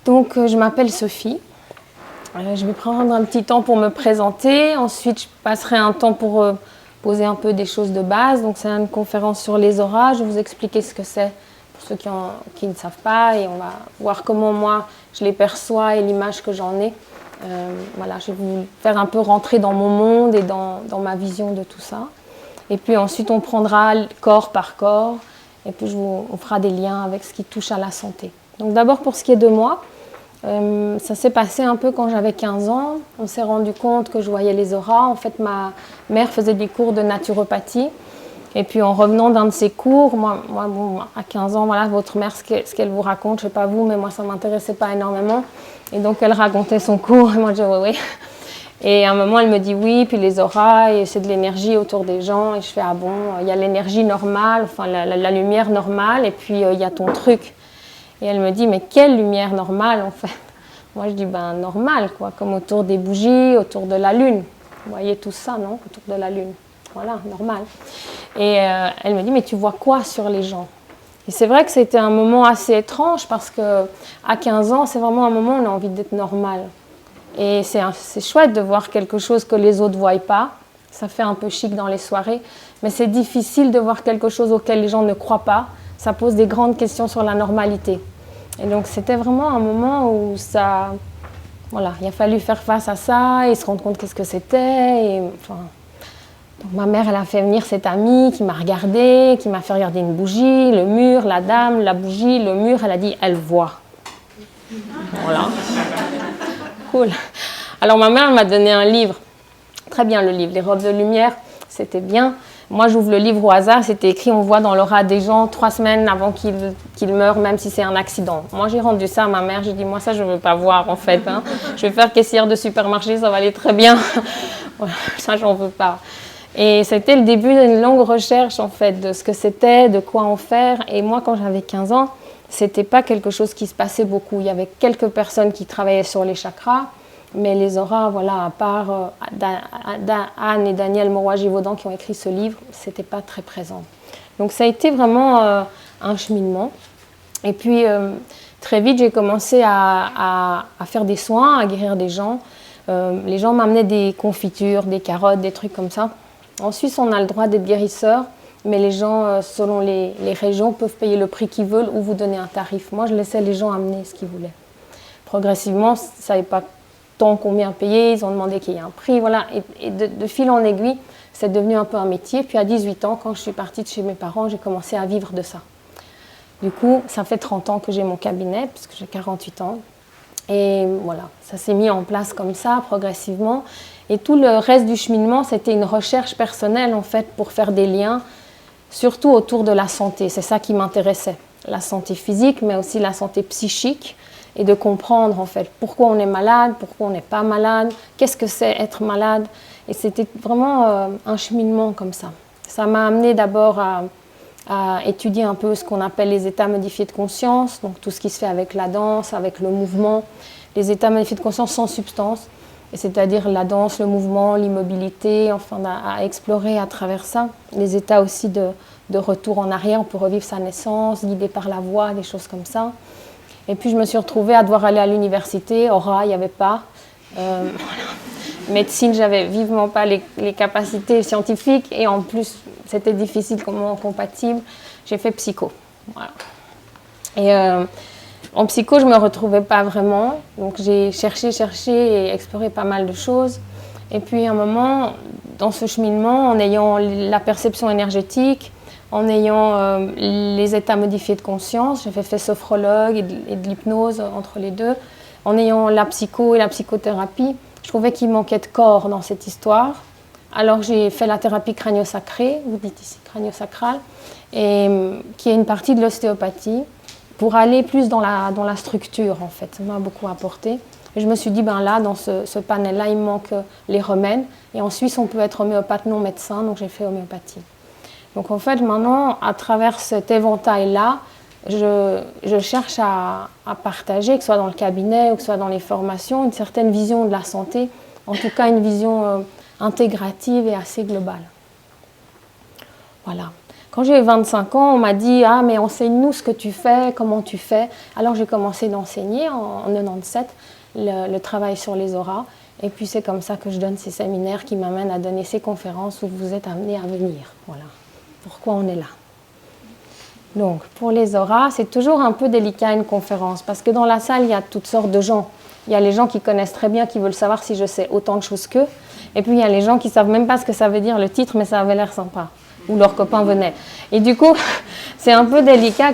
Donc, je m'appelle Sophie. Je vais prendre un petit temps pour me présenter. Ensuite, je passerai un temps pour poser un peu des choses de base. Donc, c'est une conférence sur les auras. Je vais vous expliquer ce que c'est pour ceux qui ne savent pas. Et on va voir comment moi, je les perçois et l'image que j'en ai. Voilà, je vais vous faire un peu rentrer dans mon monde et dans ma vision de tout ça. Et puis ensuite, on prendra corps par corps. Et puis, on fera des liens avec ce qui touche à la santé. Donc, d'abord, pour ce qui est de moi, ça s'est passé un peu quand j'avais 15 ans. On s'est rendu compte que je voyais les auras. En fait, ma mère faisait des cours de naturopathie. Et puis, en revenant d'un de ses cours, moi bon, à 15 ans, voilà, votre mère, ce qu'elle vous raconte, je ne sais pas vous, mais moi, ça ne m'intéressait pas énormément. Et donc, elle racontait son cours. Et moi, je dis oui. Et à un moment, elle me dit oui, puis les auras, et c'est de l'énergie autour des gens. Et je fais, ah bon, il y a l'énergie normale, enfin la lumière normale, et puis il y a ton truc. Et elle me dit, mais quelle lumière normale en fait? Moi je dis, ben normale quoi, comme autour des bougies, autour de la lune. Vous voyez tout ça, non? Autour de la lune. Voilà, normal. Et elle me dit, mais tu vois quoi sur les gens? Et c'est vrai que c'était un moment assez étrange parce qu'à 15 ans, c'est vraiment un moment où on a envie d'être normal. Et c'est chouette de voir quelque chose que les autres ne voient pas. Ça fait un peu chic dans les soirées. Mais c'est difficile de voir quelque chose auquel les gens ne croient pas. Ça pose des grandes questions sur la normalité. Et donc c'était vraiment un moment où voilà, il a fallu faire face à ça et se rendre compte qu'est-ce que c'était. Donc ma mère, elle a fait venir cette amie qui m'a regardée, qui m'a fait regarder une bougie, le mur, la dame, la bougie, le mur. Elle a dit, elle voit. Voilà. Cool. Alors ma mère m'a donné un livre, très bien le livre, Les robes de lumière, c'était bien. Moi j'ouvre le livre au hasard, c'était écrit, on voit dans l'aura des gens 3 semaines avant qu'ils meurent, même si c'est un accident. Moi j'ai rendu ça à ma mère, j'ai dit moi ça je ne veux pas voir en fait. Hein. Je vais faire caissière de supermarché, ça va aller très bien. Voilà, ça j'en veux pas. Et c'était le début d'une longue recherche en fait de ce que c'était, de quoi en faire. Et moi quand j'avais 15 ans, c'était pas quelque chose qui se passait beaucoup. Il y avait quelques personnes qui travaillaient sur les chakras, mais les auras, voilà, à part Anne et Daniel Mauroy-Givaudan qui ont écrit ce livre, c'était pas très présent. Donc ça a été vraiment un cheminement. Et puis très vite, j'ai commencé à faire des soins, à guérir des gens. Les gens m'amenaient des confitures, des carottes, des trucs comme ça. En Suisse, on a le droit d'être guérisseur. Mais les gens, selon les régions, peuvent payer le prix qu'ils veulent ou vous donner un tarif. Moi, je laissais les gens amener ce qu'ils voulaient. Progressivement, ils ne savaient pas tant combien payer, ils ont demandé qu'il y ait un prix. Voilà. Et de fil en aiguille, c'est devenu un peu un métier. Puis à 18 ans, quand je suis partie de chez mes parents, j'ai commencé à vivre de ça. Du coup, ça fait 30 ans que j'ai mon cabinet, puisque j'ai 48 ans. Et voilà, ça s'est mis en place comme ça, progressivement. Et tout le reste du cheminement, c'était une recherche personnelle, en fait, pour faire des liens, surtout autour de la santé. C'est ça qui m'intéressait. La santé physique, mais aussi la santé psychique. Et de comprendre, en fait, pourquoi on est malade, pourquoi on n'est pas malade, qu'est-ce que c'est être malade. Et c'était vraiment un cheminement comme ça. Ça m'a amené d'abord à étudier un peu ce qu'on appelle les états modifiés de conscience, donc tout ce qui se fait avec la danse, avec le mouvement, les états modifiés de conscience sans substance, et c'est-à-dire la danse, le mouvement, l'immobilité, enfin à explorer à travers ça, les états aussi de retour en arrière, on peut revivre sa naissance, guidé par la voix, des choses comme ça. Et puis je me suis retrouvée à devoir aller à l'université, aura, il n'y avait pas. Médecine, j'avais vivement pas les capacités scientifiques et en plus c'était difficile, comment compatible. J'ai fait psycho. Voilà. Et en psycho, je me retrouvais pas vraiment, donc j'ai cherché et exploré pas mal de choses. Et puis à un moment, dans ce cheminement, en ayant la perception énergétique, en ayant les états modifiés de conscience, j'ai fait sophrologue et de l'hypnose entre les deux, en ayant la psycho et la psychothérapie, je trouvais qu'il manquait de corps dans cette histoire. Alors j'ai fait la thérapie crânio-sacrée, vous dites ici crânio-sacrale, et qui est une partie de l'ostéopathie, pour aller plus dans la structure en fait. Ça m'a beaucoup apporté. Et je me suis dit, ben là, dans ce panel-là, il me manque les remèdes. Et en Suisse, on peut être homéopathe non médecin, donc j'ai fait homéopathie. Donc en fait, maintenant, à travers cet éventail-là, je cherche à partager, que ce soit dans le cabinet ou que ce soit dans les formations, une certaine vision de la santé, en tout cas une vision intégrative et assez globale. Voilà. Quand j'ai eu 25 ans, on m'a dit « Ah, mais enseigne-nous ce que tu fais, comment tu fais ». Alors j'ai commencé d'enseigner en 97 le travail sur les auras. Et puis c'est comme ça que je donne ces séminaires qui m'amènent à donner ces conférences où vous êtes amenés à venir. Voilà pourquoi on est là. Donc pour les auras, c'est toujours un peu délicat une conférence parce que dans la salle, il y a toutes sortes de gens. Il y a les gens qui connaissent très bien, qui veulent savoir si je sais autant de choses qu'eux. Et puis il y a les gens qui ne savent même pas ce que ça veut dire le titre, mais ça avait l'air sympa. Ou leurs copains venaient. Et du coup, c'est un peu délicat,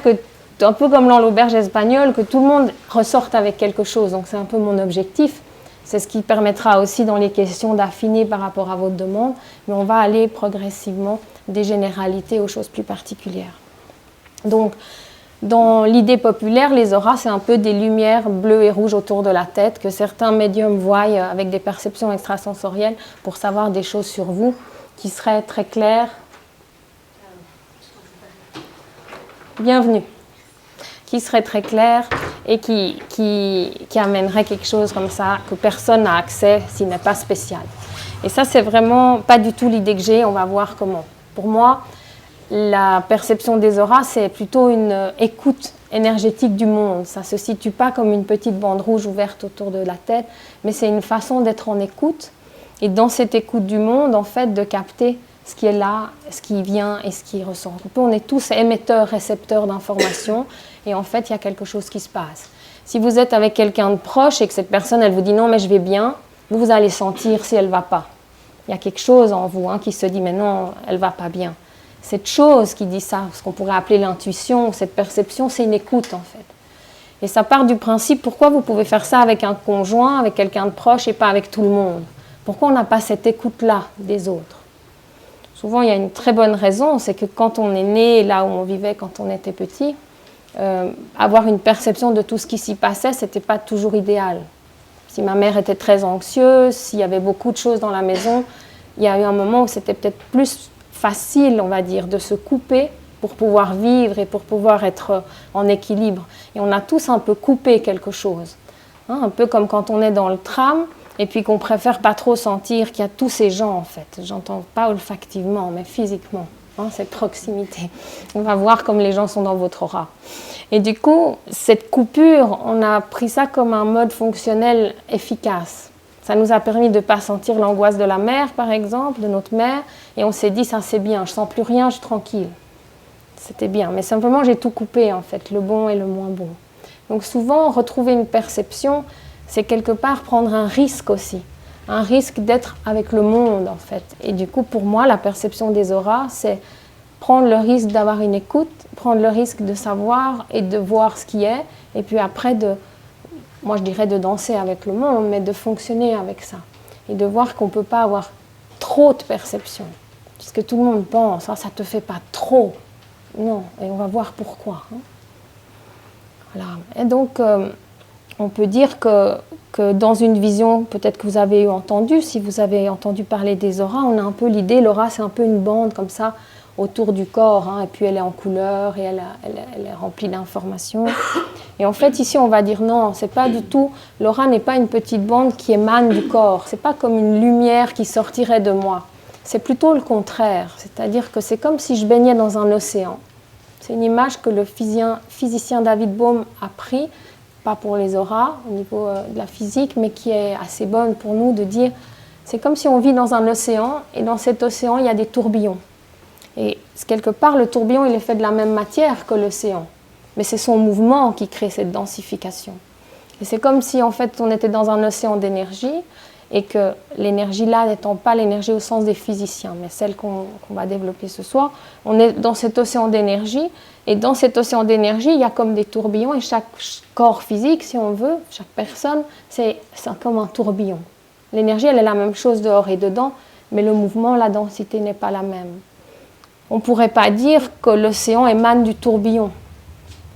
un peu comme dans l'auberge espagnole, que tout le monde ressorte avec quelque chose. Donc c'est un peu mon objectif. C'est ce qui permettra aussi dans les questions d'affiner par rapport à votre demande. Mais on va aller progressivement des généralités aux choses plus particulières. Donc, dans l'idée populaire, les auras, c'est un peu des lumières bleues et rouges autour de la tête que certains médiums voient avec des perceptions extrasensorielles pour savoir des choses sur vous qui seraient très claires. Bienvenue. Qui seraient très claires et qui amèneraient quelque chose comme ça que personne n'a accès s'il n'est pas spécial. Et ça, c'est vraiment pas du tout l'idée que j'ai. On va voir comment. Pour moi, la perception des auras, c'est plutôt une écoute énergétique du monde. Ça ne se situe pas comme une petite bande rouge ouverte autour de la tête, mais c'est une façon d'être en écoute. Et dans cette écoute du monde, en fait, de capter ce qui est là, ce qui vient et ce qui ressort. On est tous émetteurs, récepteurs d'informations, et en fait, il y a quelque chose qui se passe. Si vous êtes avec quelqu'un de proche et que cette personne, elle vous dit « non, mais je vais bien », vous allez sentir si elle ne va pas. Il y a quelque chose en vous qui se dit « mais non, elle ne va pas bien ». Cette chose qui dit ça, ce qu'on pourrait appeler l'intuition, cette perception, c'est une écoute en fait. Et ça part du principe, pourquoi vous pouvez faire ça avec un conjoint, avec quelqu'un de proche et pas avec tout le monde? Pourquoi on n'a pas cette écoute-là des autres? Souvent, il y a une très bonne raison, c'est que quand on est né, là où on vivait quand on était petit, avoir une perception de tout ce qui s'y passait, ce n'était pas toujours idéal. Si ma mère était très anxieuse, s'il y avait beaucoup de choses dans la maison, il y a eu un moment où c'était peut-être plus facile, on va dire, de se couper pour pouvoir vivre et pour pouvoir être en équilibre. Et on a tous un peu coupé quelque chose. Un peu comme quand on est dans le tram et puis qu'on préfère pas trop sentir qu'il y a tous ces gens, en fait. J'entends pas olfactivement, mais physiquement. Cette proximité. On va voir comme les gens sont dans votre aura. Et du coup, cette coupure, on a pris ça comme un mode fonctionnel efficace. Ça nous a permis de ne pas sentir l'angoisse de la mère, par exemple, de notre mère, et on s'est dit, ça c'est bien, je ne sens plus rien, je suis tranquille. C'était bien, mais simplement j'ai tout coupé, en fait, le bon et le moins bon. Donc souvent, retrouver une perception, c'est quelque part prendre un risque aussi. Un risque d'être avec le monde, en fait. Et du coup, pour moi, la perception des auras, c'est prendre le risque d'avoir une écoute, prendre le risque de savoir et de voir ce qui est, et puis après moi je dirais de danser avec le monde, mais de fonctionner avec ça. Et de voir qu'on ne peut pas avoir trop de perception. Parce que tout le monde pense, ça ne te fait pas trop. Non, et on va voir pourquoi. Voilà. Et donc, on peut dire que dans une vision, peut-être que vous avez entendu, si vous avez entendu parler des auras, on a un peu l'idée, l'aura c'est un peu une bande comme ça, autour du corps, et puis elle est en couleur et elle est remplie d'informations. Et en fait, ici, on va dire non, c'est pas du tout, l'aura n'est pas une petite bande qui émane du corps, c'est pas comme une lumière qui sortirait de moi, c'est plutôt le contraire, c'est-à-dire que c'est comme si je baignais dans un océan. C'est une image que le physicien David Bohm a pris, pas pour les auras au niveau de la physique, mais qui est assez bonne pour nous de dire, c'est comme si on vit dans un océan, et dans cet océan, il y a des tourbillons. Et quelque part, le tourbillon, il est fait de la même matière que l'océan. Mais c'est son mouvement qui crée cette densification. Et c'est comme si, en fait, on était dans un océan d'énergie et que l'énergie là n'étant pas l'énergie au sens des physiciens, mais celle qu'on va développer ce soir, on est dans cet océan d'énergie. Et dans cet océan d'énergie, il y a comme des tourbillons et chaque corps physique, si on veut, chaque personne, c'est comme un tourbillon. L'énergie, elle est la même chose dehors et dedans, mais le mouvement, la densité n'est pas la même. On ne pourrait pas dire que l'océan émane du tourbillon.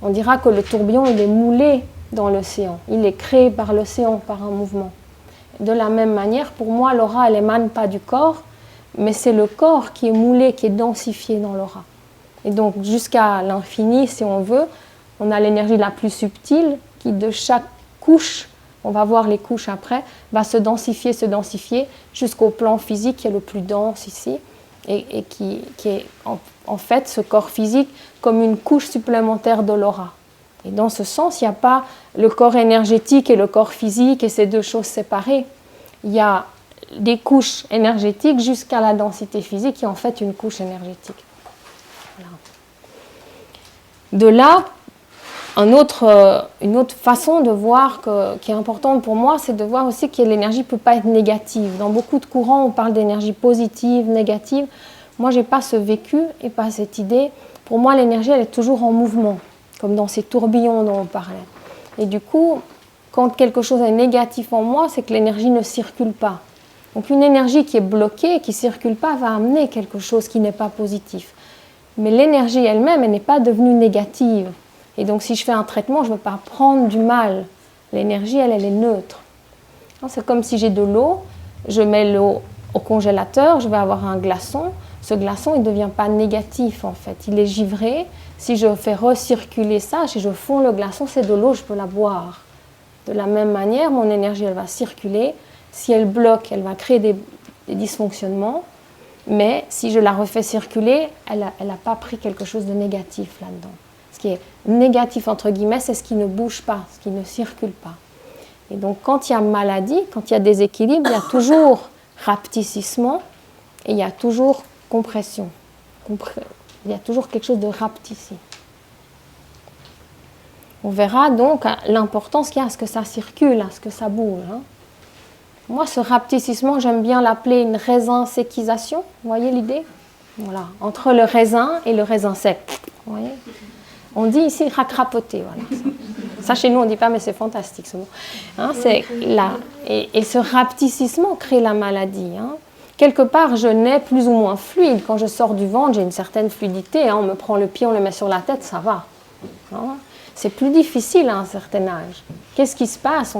On dira que le tourbillon, il est moulé dans l'océan. Il est créé par l'océan, par un mouvement. De la même manière, pour moi, l'aura, elle émane pas du corps, mais c'est le corps qui est moulé, qui est densifié dans l'aura. Et donc, jusqu'à l'infini, si on veut, on a l'énergie la plus subtile qui, de chaque couche, on va voir les couches après, va se densifier, jusqu'au plan physique qui est le plus dense ici. et qui est en fait ce corps physique comme une couche supplémentaire de l'aura. Et dans ce sens, il n'y a pas le corps énergétique et le corps physique et ces deux choses séparées. Il y a des couches énergétiques jusqu'à la densité physique qui est en fait une couche énergétique. Voilà. De là, une autre façon de voir qui est importante pour moi, c'est de voir aussi que l'énergie ne peut pas être négative. Dans beaucoup de courants, on parle d'énergie positive, négative. Moi, je n'ai pas ce vécu et pas cette idée. Pour moi, l'énergie, elle est toujours en mouvement, comme dans ces tourbillons dont on parlait. Et du coup, quand quelque chose est négatif en moi, c'est que l'énergie ne circule pas. Donc une énergie qui est bloquée, qui ne circule pas, va amener quelque chose qui n'est pas positif. Mais l'énergie elle-même, elle n'est pas devenue négative. Et donc si je fais un traitement, je ne veux pas prendre du mal. L'énergie, elle est neutre. C'est comme si j'ai de l'eau, je mets l'eau au congélateur, je vais avoir un glaçon. Ce glaçon, il ne devient pas négatif en fait. Il est givré. Si je fais recirculer ça, si je fonds le glaçon, c'est de l'eau, je peux la boire. De la même manière, mon énergie, elle va circuler. Si elle bloque, elle va créer des dysfonctionnements. Mais si je la refais circuler, elle n'a pas pris quelque chose de négatif là-dedans. Ce qui est négatif, entre guillemets, c'est ce qui ne bouge pas, ce qui ne circule pas. Et donc, quand il y a maladie, quand il y a déséquilibre, il y a toujours rapetissement et il y a toujours compression. Il y a toujours quelque chose de rapetissé. On verra donc l'importance qu'il y a à ce que ça circule, à ce que ça bouge. Moi, ce rapetissement, j'aime bien l'appeler une raisin-séquisation. Vous voyez l'idée? Voilà, entre le raisin et le raisin sec. Vous voyez? On dit ici racrapoter. Voilà. Ça, chez nous, on ne dit pas, mais c'est fantastique ce mot. C'est là. Et ce rapetissement crée la maladie. Quelque part, je nais plus ou moins fluide. Quand je sors du ventre, j'ai une certaine fluidité. On me prend le pied, on le met sur la tête, ça va. C'est plus difficile à un certain âge. Qu'est-ce qui se passe?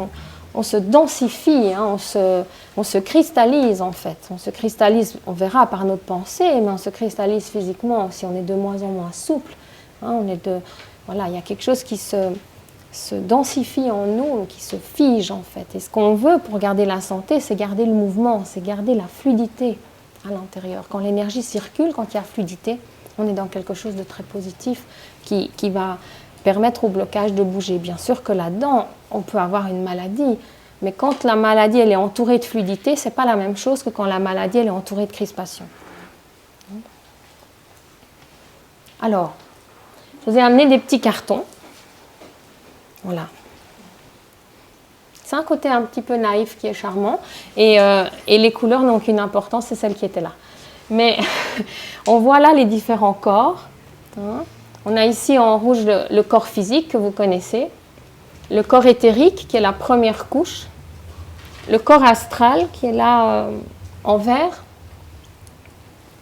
On se densifie, on se cristallise en fait. On se cristallise, on verra par notre pensée, mais on se cristallise physiquement aussi. On est de moins en moins souple. Voilà, il y a quelque chose qui se densifie en nous, qui se fige en fait. Et ce qu'on veut pour garder la santé, c'est garder le mouvement, c'est garder la fluidité à l'intérieur. Quand l'énergie circule, quand il y a fluidité, on est dans quelque chose de très positif qui va permettre au blocage de bouger. Bien sûr que là-dedans, on peut avoir une maladie, mais quand la maladie elle est entourée de fluidité, ce n'est pas la même chose que quand la maladie elle est entourée de crispation. Alors, je vous ai amené des petits cartons. Voilà. C'est un côté un petit peu naïf qui est charmant, et les couleurs n'ont aucune importance, c'est celles qui étaient là. Mais on voit là les différents corps. On a ici en rouge le corps physique que vous connaissez, le corps éthérique qui est la première couche, le corps astral qui est là en vert,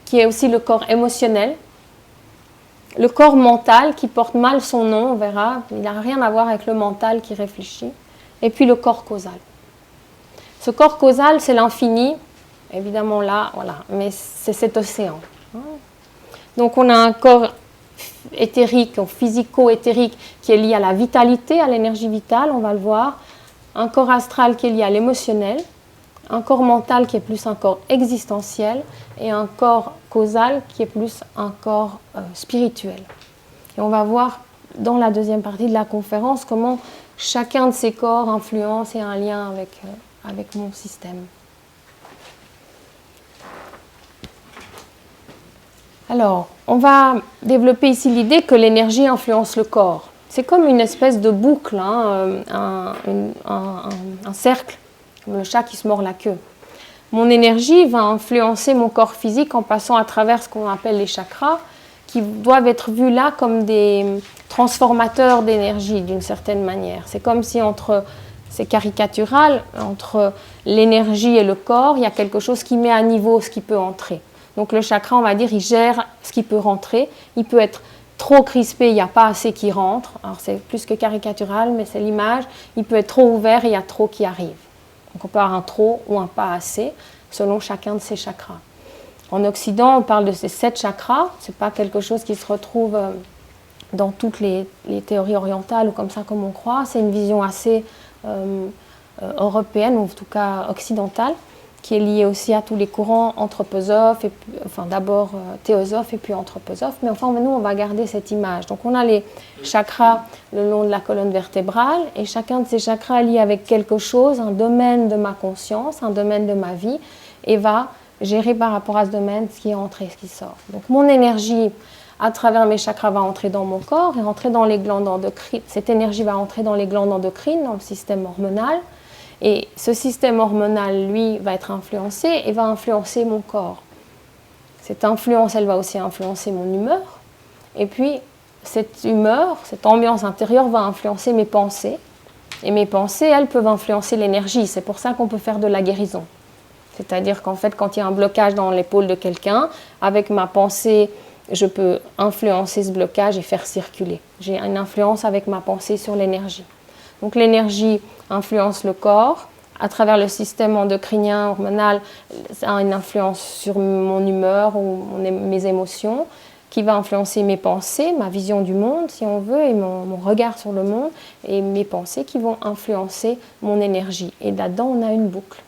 qui est aussi le corps émotionnel, le corps mental qui porte mal son nom, on verra, il n'a rien à voir avec le mental qui réfléchit, et puis le corps causal. Ce corps causal, c'est l'infini, évidemment là, voilà, mais c'est cet océan. Donc on a un corps éthérique, physico-éthérique, qui est lié à la vitalité, à l'énergie vitale, on va le voir. Un corps astral qui est lié à l'émotionnel. Un corps mental qui est plus un corps existentiel. Et un corps causal qui est plus un corps spirituel. Et on va voir dans la deuxième partie de la conférence comment chacun de ces corps influence et a un lien avec mon système. Alors, on va développer ici l'idée que l'énergie influence le corps. C'est comme une espèce de boucle, un cercle, comme le chat qui se mord la queue. Mon énergie va influencer mon corps physique en passant à travers ce qu'on appelle les chakras, qui doivent être vus là comme des transformateurs d'énergie d'une certaine manière. C'est comme si c'est caricatural, entre l'énergie et le corps, il y a quelque chose qui met à niveau ce qui peut entrer. Donc le chakra, on va dire, il gère ce qui peut rentrer. Il peut être trop crispé, il n'y a pas assez qui rentre. Alors c'est plus que caricatural, mais c'est l'image. Il peut être trop ouvert, il y a trop qui arrive. Donc on peut avoir un trop ou un pas assez, selon chacun de ces chakras. En Occident, on parle de ces 7 chakras. Ce n'est pas quelque chose qui se retrouve dans toutes les théories orientales ou comme ça comme on croit. C'est une vision assez européenne, ou en tout cas occidentale. qui est lié aussi à tous les courants anthroposophes, et puis, enfin d'abord théosophes et puis anthroposophes. Mais enfin, nous, on va garder cette image. Donc, on a les chakras le long de la colonne vertébrale, et chacun de ces chakras est lié avec quelque chose, un domaine de ma conscience, un domaine de ma vie, et va gérer par rapport à ce domaine ce qui est entré et ce qui sort. Donc, mon énergie, à travers mes chakras, va entrer dans mon corps et rentrer dans les glandes endocrines. Cette énergie va entrer dans les glandes endocrines, dans le système hormonal. Et ce système hormonal, lui, va être influencé et va influencer mon corps. Cette influence, elle va aussi influencer mon humeur. Et puis, cette humeur, cette ambiance intérieure va influencer mes pensées. Et mes pensées, elles, peuvent influencer l'énergie. C'est pour ça qu'on peut faire de la guérison. C'est-à-dire qu'en fait, quand il y a un blocage dans l'épaule de quelqu'un, avec ma pensée, je peux influencer ce blocage et faire circuler. J'ai une influence avec ma pensée sur l'énergie. Donc l'énergie influence le corps. À travers le système endocrinien, hormonal, ça a une influence sur mon humeur ou mes émotions, qui va influencer mes pensées, ma vision du monde, si on veut, et mon regard sur le monde, et mes pensées qui vont influencer mon énergie. Et là-dedans, on a une boucle.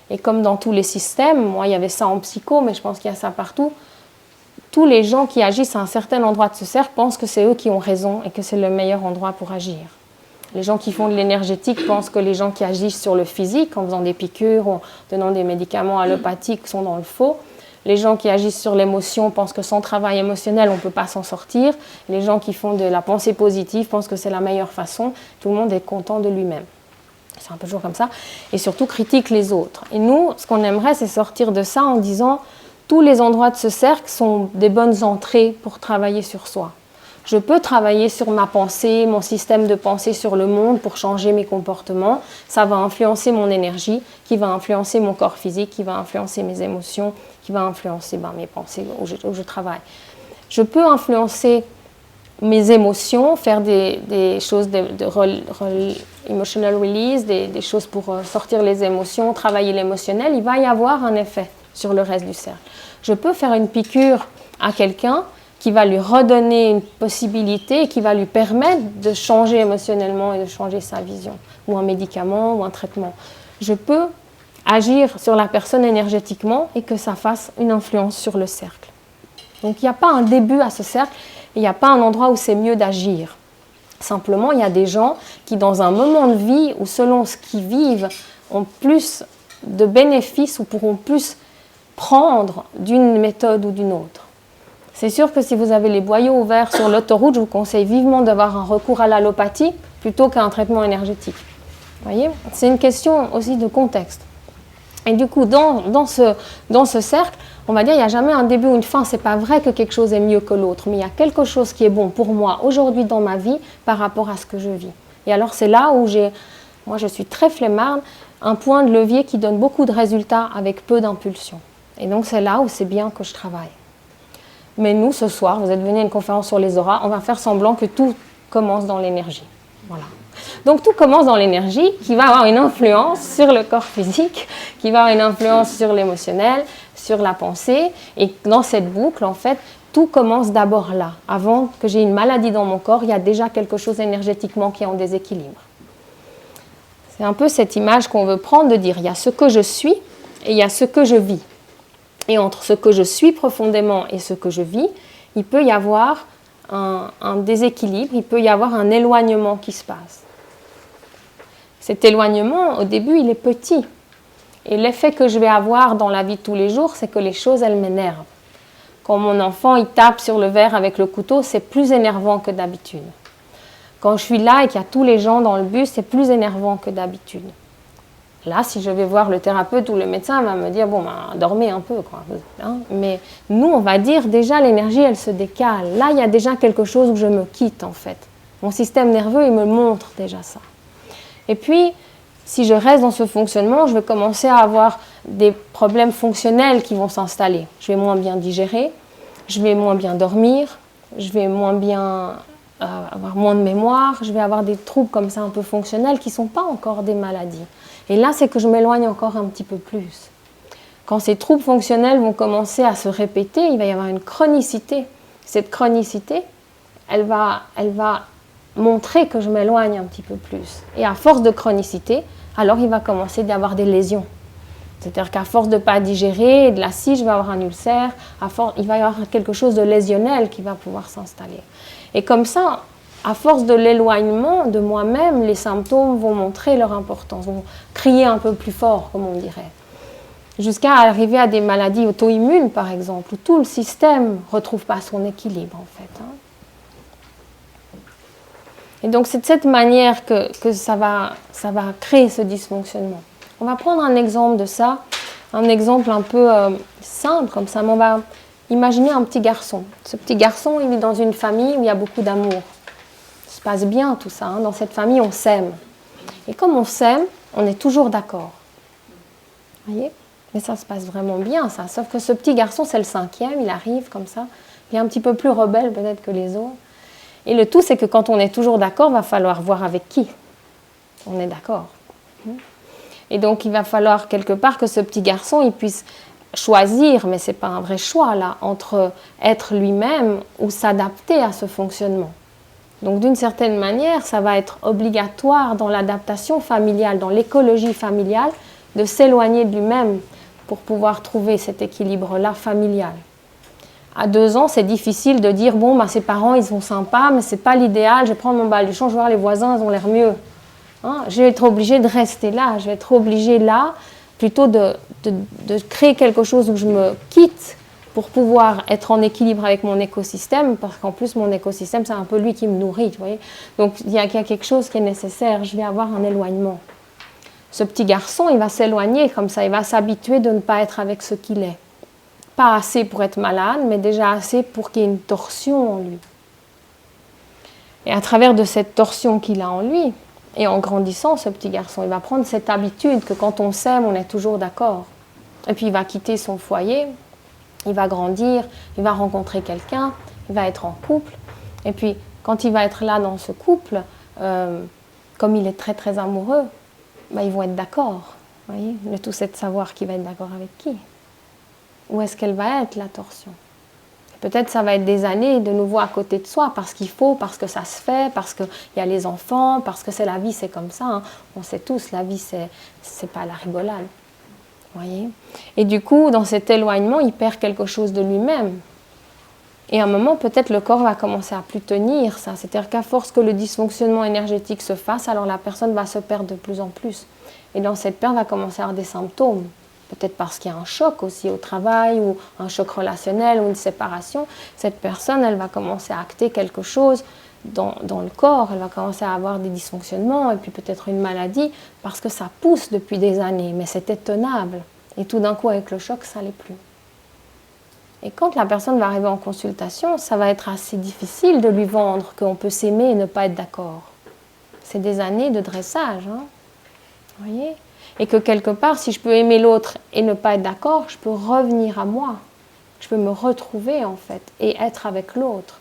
Et comme dans tous les systèmes, moi, il y avait ça en psycho, mais je pense qu'il y a ça partout, tous les gens qui agissent à un certain endroit de ce cercle pensent que c'est eux qui ont raison et que c'est le meilleur endroit pour agir. Les gens qui font de l'énergétique pensent que les gens qui agissent sur le physique, en faisant des piqûres ou en donnant des médicaments allopathiques, sont dans le faux. Les gens qui agissent sur l'émotion pensent que sans travail émotionnel, on ne peut pas s'en sortir. Les gens qui font de la pensée positive pensent que c'est la meilleure façon. Tout le monde est content de lui-même. C'est un peu toujours comme ça. Et surtout, critique les autres. Et nous, ce qu'on aimerait, c'est sortir de ça en disant tous les endroits de ce cercle sont des bonnes entrées pour travailler sur soi. Je peux travailler sur ma pensée, mon système de pensée sur le monde pour changer mes comportements. Ça va influencer mon énergie, qui va influencer mon corps physique, qui va influencer mes émotions, qui va influencer mes pensées où je travaille. Je peux influencer mes émotions, faire des choses de emotional release, des choses pour sortir les émotions, travailler l'émotionnel. Il va y avoir un effet sur le reste du cercle. Je peux faire une piqûre à quelqu'un qui va lui redonner une possibilité et qui va lui permettre de changer émotionnellement et de changer sa vision, ou un médicament, ou un traitement. Je peux agir sur la personne énergétiquement et que ça fasse une influence sur le cercle. Donc il n'y a pas un début à ce cercle, il n'y a pas un endroit où c'est mieux d'agir. Simplement, il y a des gens qui, dans un moment de vie où selon ce qu'ils vivent, ont plus de bénéfices ou pourront plus prendre d'une méthode ou d'une autre. C'est sûr que si vous avez les boyaux ouverts sur l'autoroute, je vous conseille vivement d'avoir un recours à l'allopathie plutôt qu'à un traitement énergétique. Vous voyez ? C'est une question aussi de contexte. Et du coup, dans ce cercle, on va dire qu'il n'y a jamais un début ou une fin. Ce n'est pas vrai que quelque chose est mieux que l'autre, mais il y a quelque chose qui est bon pour moi aujourd'hui dans ma vie par rapport à ce que je vis. Et alors, c'est là où moi je suis très flemmarde, un point de levier qui donne beaucoup de résultats avec peu d'impulsion. Et donc, c'est là où c'est bien que je travaille. Mais nous, ce soir, vous êtes venus à une conférence sur les auras, on va faire semblant que tout commence dans l'énergie. Voilà. Donc tout commence dans l'énergie qui va avoir une influence sur le corps physique, qui va avoir une influence sur l'émotionnel, sur la pensée. Et dans cette boucle, en fait, tout commence d'abord là. Avant que j'ai une maladie dans mon corps, il y a déjà quelque chose énergétiquement qui est en déséquilibre. C'est un peu cette image qu'on veut prendre de dire, il y a ce que je suis et il y a ce que je vis. Et entre ce que je suis profondément et ce que je vis, il peut y avoir un déséquilibre, il peut y avoir un éloignement qui se passe. Cet éloignement, au début, il est petit. Et l'effet que je vais avoir dans la vie de tous les jours, c'est que les choses, elles m'énervent. Quand mon enfant, il tape sur le verre avec le couteau, c'est plus énervant que d'habitude. Quand je suis là et qu'il y a tous les gens dans le bus, c'est plus énervant que d'habitude. Là, si je vais voir le thérapeute ou le médecin, il va me dire, bon, dormez un peu, quoi. Hein? Mais nous, on va dire, déjà, l'énergie, elle se décale. Là, il y a déjà quelque chose où je me quitte, en fait. Mon système nerveux, il me montre déjà ça. Et puis, si je reste dans ce fonctionnement, je vais commencer à avoir des problèmes fonctionnels qui vont s'installer. Je vais moins bien digérer, je vais moins bien dormir, je vais moins bien avoir moins de mémoire, je vais avoir des troubles comme ça un peu fonctionnels qui ne sont pas encore des maladies. Et là, c'est que je m'éloigne encore un petit peu plus. Quand ces troubles fonctionnels vont commencer à se répéter, il va y avoir une chronicité. Cette chronicité, elle va montrer que je m'éloigne un petit peu plus. Et à force de chronicité, alors il va commencer d'y avoir des lésions. C'est-à-dire qu'à force de ne pas digérer de l'acide, je vais avoir un ulcère, il va y avoir quelque chose de lésionnel qui va pouvoir s'installer. Et comme ça, à force de l'éloignement de moi-même, les symptômes vont montrer leur importance, vont crier un peu plus fort, comme on dirait. Jusqu'à arriver à des maladies auto-immunes, par exemple, où tout le système ne retrouve pas son équilibre, en fait. Et donc, c'est de cette manière que ça va créer ce dysfonctionnement. On va prendre un exemple de ça, un exemple un peu simple, comme ça. Mais on va imaginer un petit garçon. Ce petit garçon, il est dans une famille où il y a beaucoup d'amour. Ça se passe bien, tout ça. Dans cette famille, on s'aime. Et comme on s'aime, on est toujours d'accord. Vous voyez ? Mais ça se passe vraiment bien, ça. Sauf que ce petit garçon, c'est le 5e, il arrive comme ça. Il est un petit peu plus rebelle peut-être que les autres. Et le tout, c'est que quand on est toujours d'accord, il va falloir voir avec qui on est d'accord. Et donc, il va falloir quelque part que ce petit garçon, il puisse choisir, mais ce n'est pas un vrai choix là, entre être lui-même ou s'adapter à ce fonctionnement. Donc, d'une certaine manière, ça va être obligatoire dans l'adaptation familiale, dans l'écologie familiale, de s'éloigner de lui-même pour pouvoir trouver cet équilibre-là familial. À 2 ans, c'est difficile de dire, bon, ses parents, ils sont sympas, mais ce n'est pas l'idéal, je vais prendre mon baluchon, je vais voir les voisins, ils ont l'air mieux. Je vais être obligée de rester là, je vais être obligée là, plutôt de créer quelque chose où je me quitte pour pouvoir être en équilibre avec mon écosystème, parce qu'en plus, mon écosystème, c'est un peu lui qui me nourrit, vous voyez. Donc, il y a quelque chose qui est nécessaire, je vais avoir un éloignement. Ce petit garçon, il va s'éloigner comme ça, il va s'habituer de ne pas être avec ce qu'il est. Pas assez pour être malade, mais déjà assez pour qu'il y ait une torsion en lui. Et à travers de cette torsion qu'il a en lui, et en grandissant, ce petit garçon, il va prendre cette habitude que quand on s'aime, on est toujours d'accord. Et puis il va quitter son foyer, il va grandir, il va rencontrer quelqu'un, il va être en couple. Et puis quand il va être là dans ce couple, comme il est très très amoureux, ils vont être d'accord. Voyez, le tout, c'est de savoir qui va être d'accord avec qui. Où est-ce qu'elle va être, la torsion? Peut-être ça va être des années de nouveau à côté de soi, parce qu'il faut, parce que ça se fait, parce qu'il y a les enfants, parce que c'est la vie, c'est comme ça. On sait tous, la vie, c'est pas la rigolade. Voyez? Et du coup, dans cet éloignement, il perd quelque chose de lui-même. Et à un moment, peut-être le corps va commencer à plus tenir ça. C'est-à-dire qu'à force que le dysfonctionnement énergétique se fasse, alors la personne va se perdre de plus en plus. Et dans cette perte, va commencer à avoir des symptômes. Peut-être parce qu'il y a un choc aussi au travail, ou un choc relationnel, ou une séparation. Cette personne, elle va commencer à acter quelque chose dans le corps. Elle va commencer à avoir des dysfonctionnements, et puis peut-être une maladie, parce que ça pousse depuis des années. Mais c'était tenable. Et tout d'un coup, avec le choc, ça l'est plus. Et quand la personne va arriver en consultation, ça va être assez difficile de lui vendre qu'on peut s'aimer et ne pas être d'accord. C'est des années de dressage, hein. Vous voyez ? Et que quelque part, si je peux aimer l'autre et ne pas être d'accord, je peux revenir à moi. Je peux me retrouver, en fait, et être avec l'autre.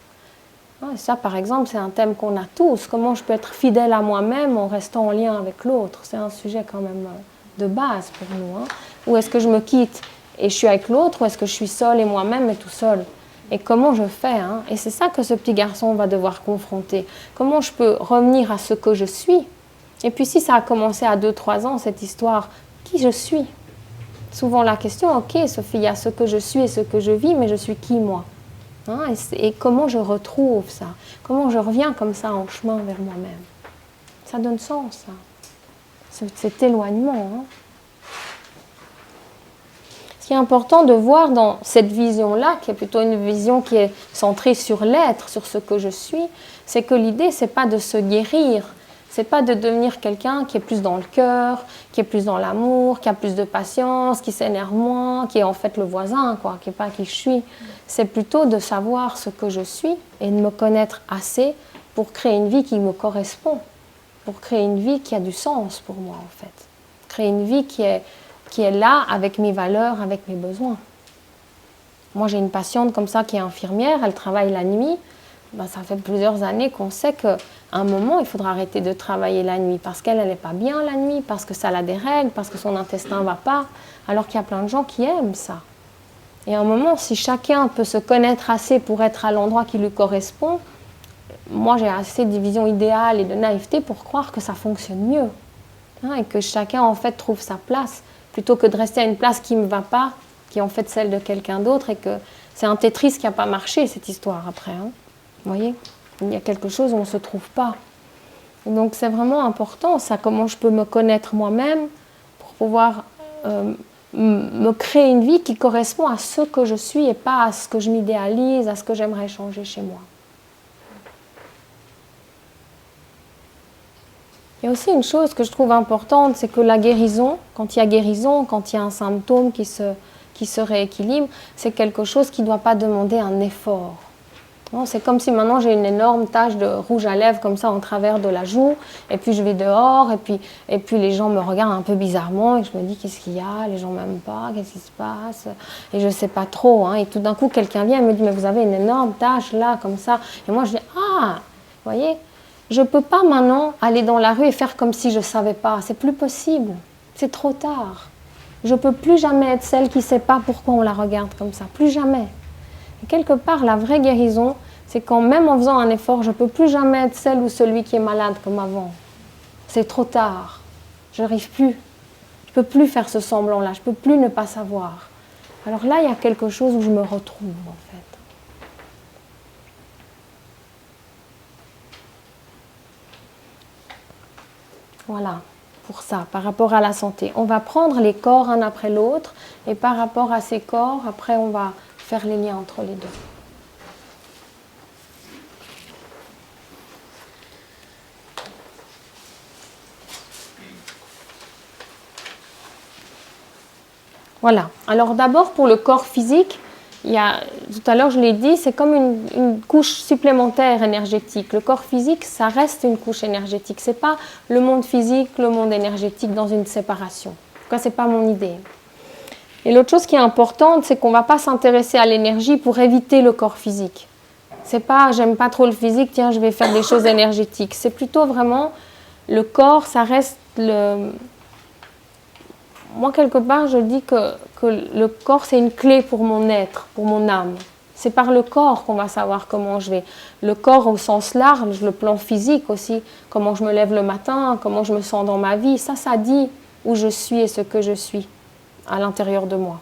Et ça, par exemple, c'est un thème qu'on a tous. Comment je peux être fidèle à moi-même en restant en lien avec l'autre? C'est un sujet quand même de base pour nous. Ou est-ce que je me quitte et je suis avec l'autre, ou est-ce que je suis seule et moi-même et tout seul? Et comment je fais, Et c'est ça que ce petit garçon va devoir confronter. Comment je peux revenir à ce que je suis? Et puis si ça a commencé à 2-3 ans, cette histoire, qui je suis? Souvent la question, ok Sophie, il y a ce que je suis et ce que je vis, mais je suis qui moi? Et comment je retrouve ça? Comment je reviens comme ça en chemin vers moi-même? Ça donne sens, ça. Cet éloignement, Ce qui est important de voir dans cette vision-là, qui est plutôt une vision qui est centrée sur l'être, sur ce que je suis, c'est que l'idée, c'est pas de se guérir, c'est pas de devenir quelqu'un qui est plus dans le cœur, qui est plus dans l'amour, qui a plus de patience, qui s'énerve moins, qui est en fait le voisin, qui n'est pas qui je suis. C'est plutôt de savoir ce que je suis et de me connaître assez pour créer une vie qui me correspond, pour créer une vie qui a du sens pour moi, en fait. Créer une vie qui est là avec mes valeurs, avec mes besoins. Moi, j'ai une patiente comme ça qui est infirmière, elle travaille la nuit. Ça fait plusieurs années qu'on sait qu'à un moment, il faudra arrêter de travailler la nuit parce qu'elle n'est pas bien la nuit, parce que ça la dérègle, parce que son intestin ne va pas, alors qu'il y a plein de gens qui aiment ça. Et à un moment, si chacun peut se connaître assez pour être à l'endroit qui lui correspond, moi, j'ai assez de vision idéale et de naïveté pour croire que ça fonctionne mieux. Et que chacun, en fait, trouve sa place plutôt que de rester à une place qui ne me va pas, qui est en fait celle de quelqu'un d'autre, et que c'est un Tetris qui n'a pas marché, cette histoire, après. Hein. Vous voyez, il y a quelque chose où on ne se trouve pas. Donc c'est vraiment important, ça, comment je peux me connaître moi-même pour pouvoir me créer une vie qui correspond à ce que je suis et pas à ce que je m'idéalise, à ce que j'aimerais changer chez moi. Il y a aussi une chose que je trouve importante, c'est que la guérison, quand il y a un symptôme qui se rééquilibre, c'est quelque chose qui ne doit pas demander un effort. C'est comme si maintenant j'ai une énorme tache de rouge à lèvres comme ça en travers de la joue, et puis je vais dehors, et puis les gens me regardent un peu bizarrement, et je me dis qu'est-ce qu'il y a, les gens m'aiment pas, qu'est-ce qui se passe, et je ne sais pas trop. Hein, et tout d'un coup quelqu'un vient et me dit mais vous avez une énorme tache là comme ça, et moi je dis ah, vous voyez, je ne peux pas maintenant aller dans la rue et faire comme si je ne savais pas, c'est plus possible, c'est trop tard. Je ne peux plus jamais être celle qui ne sait pas pourquoi on la regarde comme ça, plus jamais. Et quelque part, la vraie guérison, c'est quand même en faisant un effort, je ne peux plus jamais être celle ou celui qui est malade comme avant. C'est trop tard. Je n'arrive plus. Je ne peux plus faire ce semblant-là. Je ne peux plus ne pas savoir. Alors là, il y a quelque chose où je me retrouve, en fait. Voilà, pour ça, par rapport à la santé. On va prendre les corps un après l'autre, et par rapport à ces corps, après, on va faire les liens entre les deux. Voilà. Alors d'abord pour le corps physique, tout à l'heure je l'ai dit, c'est comme une couche supplémentaire énergétique. Le corps physique, ça reste une couche énergétique. Ce n'est pas le monde physique, le monde énergétique dans une séparation. En tout cas, ce n'est pas mon idée. Et l'autre chose qui est importante, c'est qu'on ne va pas s'intéresser à l'énergie pour éviter le corps physique. C'est pas, j'aime pas trop le physique, tiens, je vais faire des choses énergétiques. C'est plutôt vraiment, le corps, ça reste le... Moi, quelque part, je dis que le corps, c'est une clé pour mon être, pour mon âme. C'est par le corps qu'on va savoir comment je vais. Le corps au sens large, le plan physique aussi, comment je me lève le matin, comment je me sens dans ma vie, ça dit où je suis et ce que je suis à l'intérieur de moi.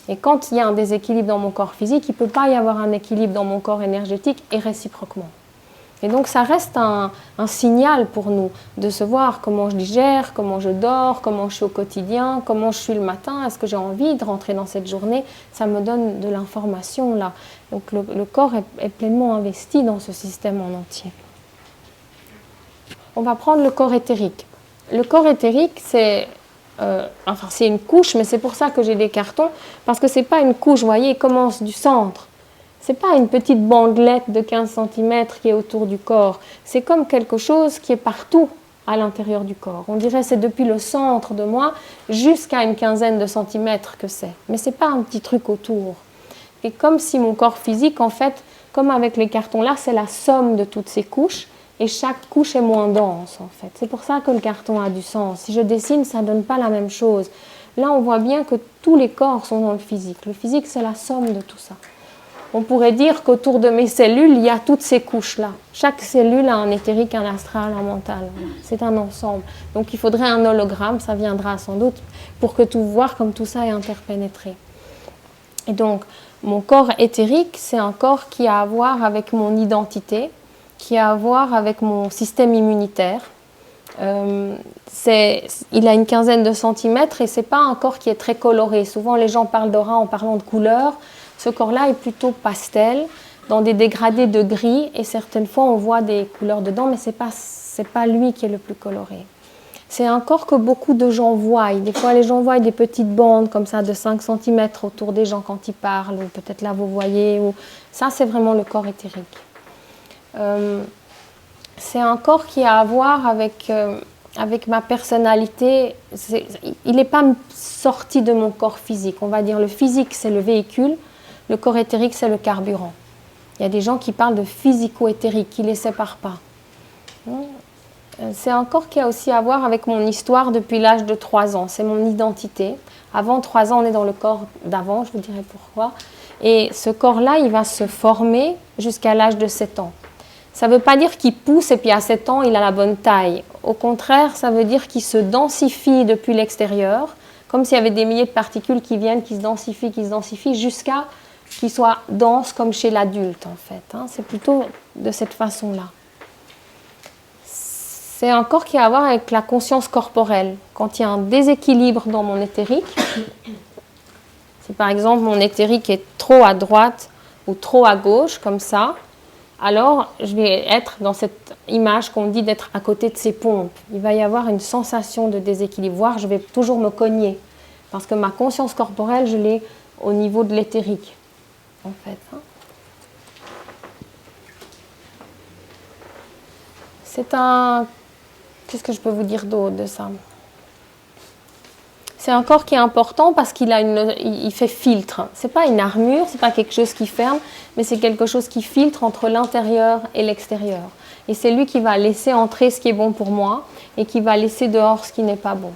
Et quand il y a un déséquilibre dans mon corps physique, il ne peut pas y avoir un équilibre dans mon corps énergétique et réciproquement. Et donc ça reste un signal pour nous de se voir comment je digère, comment je dors, comment je suis au quotidien, comment je suis le matin, est-ce que j'ai envie de rentrer dans cette journée, ça me donne de l'information là. Donc le corps est pleinement investi dans ce système en entier. On va prendre le corps éthérique. Le corps éthérique, c'est une couche, mais c'est pour ça que j'ai des cartons, parce que ce n'est pas une couche, vous voyez, il commence du centre. Ce n'est pas une petite bandelette de 15 cm qui est autour du corps. C'est comme quelque chose qui est partout à l'intérieur du corps. On dirait que c'est depuis le centre de moi jusqu'à une quinzaine de centimètres que c'est. Mais ce n'est pas un petit truc autour. Et comme si mon corps physique, en fait, comme avec les cartons là, c'est la somme de toutes ces couches. Et chaque couche est moins dense, en fait. C'est pour ça que le carton a du sens. Si je dessine, ça ne donne pas la même chose. Là, on voit bien que tous les corps sont dans le physique. Le physique, c'est la somme de tout ça. On pourrait dire qu'autour de mes cellules, il y a toutes ces couches-là. Chaque cellule a un éthérique, un astral, un mental. Voilà. C'est un ensemble. Donc il faudrait un hologramme, ça viendra sans doute, pour que tout voir comme tout ça est interpénétré. Et donc, mon corps éthérique, c'est un corps qui a à voir avec mon identité, qui a à voir avec mon système immunitaire. Il a une quinzaine de centimètres et ce n'est pas un corps qui est très coloré. Souvent, les gens parlent d'aura en parlant de couleurs. Ce corps-là est plutôt pastel, dans des dégradés de gris, et certaines fois on voit des couleurs dedans, mais ce n'est pas lui qui est le plus coloré. C'est un corps que beaucoup de gens voient. Des fois, les gens voient des petites bandes comme ça de 5 cm autour des gens quand ils parlent, ou peut-être là vous voyez. Ça, c'est vraiment le corps éthérique. C'est un corps qui a à voir avec ma personnalité. Il n'est pas sorti de mon corps physique. On va dire le physique, c'est le véhicule. Le corps éthérique, c'est le carburant. Il y a des gens qui parlent de physico-éthérique, qui ne les séparent pas. C'est un corps qui a aussi à voir avec mon histoire depuis l'âge de 3 ans. C'est mon identité. Avant 3 ans, on est dans le corps d'avant, je vous dirai pourquoi. Et ce corps-là, il va se former jusqu'à l'âge de 7 ans. Ça ne veut pas dire qu'il pousse et puis à 7 ans, il a la bonne taille. Au contraire, ça veut dire qu'il se densifie depuis l'extérieur comme s'il y avait des milliers de particules qui viennent, qui se densifient, jusqu'à qu'ils soient denses comme chez l'adulte, en fait. Hein. C'est plutôt de cette façon-là. C'est un corps qui a à voir avec la conscience corporelle. Quand il y a un déséquilibre dans mon éthérique, si par exemple mon éthérique est trop à droite ou trop à gauche, comme ça, alors je vais être dans cette image qu'on dit d'être à côté de ces pompes. Il va y avoir une sensation de déséquilibre, voire je vais toujours me cogner, parce que ma conscience corporelle, je l'ai au niveau de l'éthérique, en fait. Hein. C'est un... Qu'est-ce que je peux vous dire d'autre de ça? C'est un corps qui est important parce il fait filtre. Ce n'est pas une armure, ce n'est pas quelque chose qui ferme, mais c'est quelque chose qui filtre entre l'intérieur et l'extérieur. Et c'est lui qui va laisser entrer ce qui est bon pour moi et qui va laisser dehors ce qui n'est pas bon.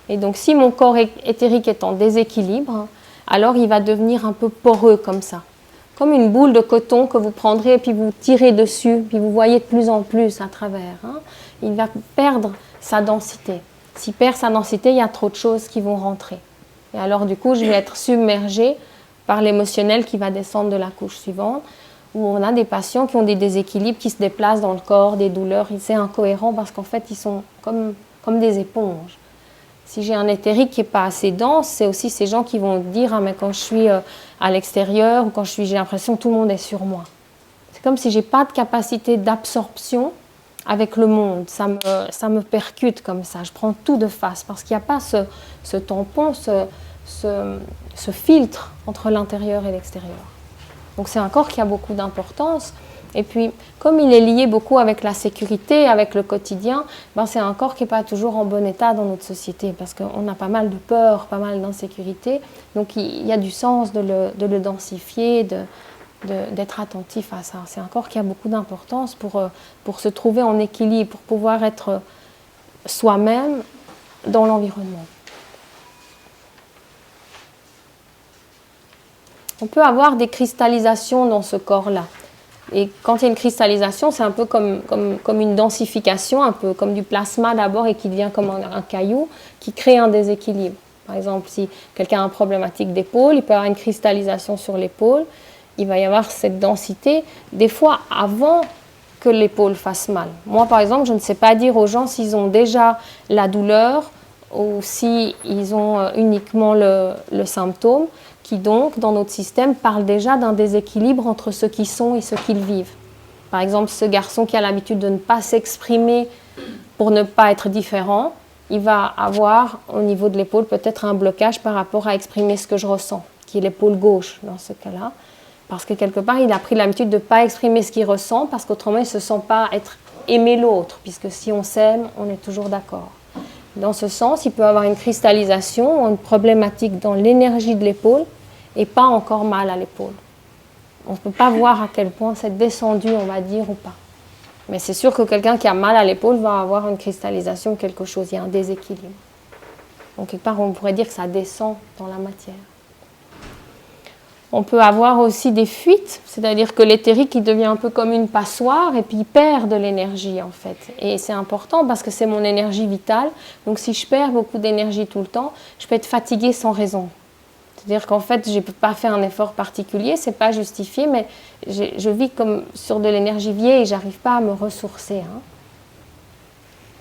Et donc si mon corps éthérique est en déséquilibre, alors il va devenir un peu poreux comme ça. Comme une boule de coton que vous prendrez et puis vous tirez dessus, puis vous voyez de plus en plus à travers. Hein. Il va perdre sa densité. S'il perd sa densité, il y a trop de choses qui vont rentrer. Et alors du coup, je vais être submergée par l'émotionnel qui va descendre de la couche suivante, où on a des patients qui ont des déséquilibres, qui se déplacent dans le corps, des douleurs. C'est incohérent parce qu'en fait, ils sont comme des éponges. Si j'ai un éthérique qui n'est pas assez dense, c'est aussi ces gens qui vont dire « Ah, mais quand je suis à l'extérieur ou quand j'ai l'impression que tout le monde est sur moi ». C'est comme si je n'ai pas de capacité d'absorption avec le monde. Ça me percute comme ça. Je prends tout de face parce qu'il n'y a pas ce tampon, ce filtre entre l'intérieur et l'extérieur. Donc c'est un corps qui a beaucoup d'importance. Et puis, comme il est lié beaucoup avec la sécurité, avec le quotidien, c'est un corps qui n'est pas toujours en bon état dans notre société parce qu'on a pas mal de peur, pas mal d'insécurité. Donc, il y a du sens de le densifier, d'être attentif à ça. C'est un corps qui a beaucoup d'importance pour se trouver en équilibre, pour pouvoir être soi-même dans l'environnement. On peut avoir des cristallisations dans ce corps-là. Et quand il y a une cristallisation, c'est un peu comme une densification, un peu comme du plasma d'abord et qui devient comme un caillou, qui crée un déséquilibre. Par exemple, si quelqu'un a une problématique d'épaule, il peut avoir une cristallisation sur l'épaule, il va y avoir cette densité, des fois avant que l'épaule fasse mal. Moi, par exemple, je ne sais pas dire aux gens s'ils ont déjà la douleur ou s'ils ont uniquement le symptôme, qui donc, dans notre système, parle déjà d'un déséquilibre entre ceux qui sont et ceux qu'ils vivent. Par exemple, ce garçon qui a l'habitude de ne pas s'exprimer pour ne pas être différent, il va avoir au niveau de l'épaule peut-être un blocage par rapport à exprimer ce que je ressens, qui est l'épaule gauche dans ce cas-là. Parce que quelque part, il a pris l'habitude de ne pas exprimer ce qu'il ressent, parce qu'autrement, il ne se sent pas être aimé l'autre, puisque si on s'aime, on est toujours d'accord. Dans ce sens, il peut avoir une cristallisation, une problématique dans l'énergie de l'épaule et pas encore mal à l'épaule. On ne peut pas voir à quel point c'est descendu, on va dire, ou pas. Mais c'est sûr que quelqu'un qui a mal à l'épaule va avoir une cristallisation, quelque chose, il y a un déséquilibre. Donc quelque part, on pourrait dire que ça descend dans la matière. On peut avoir aussi des fuites, c'est-à-dire que l'éthérique il devient un peu comme une passoire et puis il perd de l'énergie en fait. Et c'est important parce que c'est mon énergie vitale. Donc si je perds beaucoup d'énergie tout le temps, je peux être fatiguée sans raison. C'est-à-dire qu'en fait, je ne peux pas faire un effort particulier, ce n'est pas justifié, mais je vis comme sur de l'énergie vieille et je n'arrive pas à me ressourcer. Hein.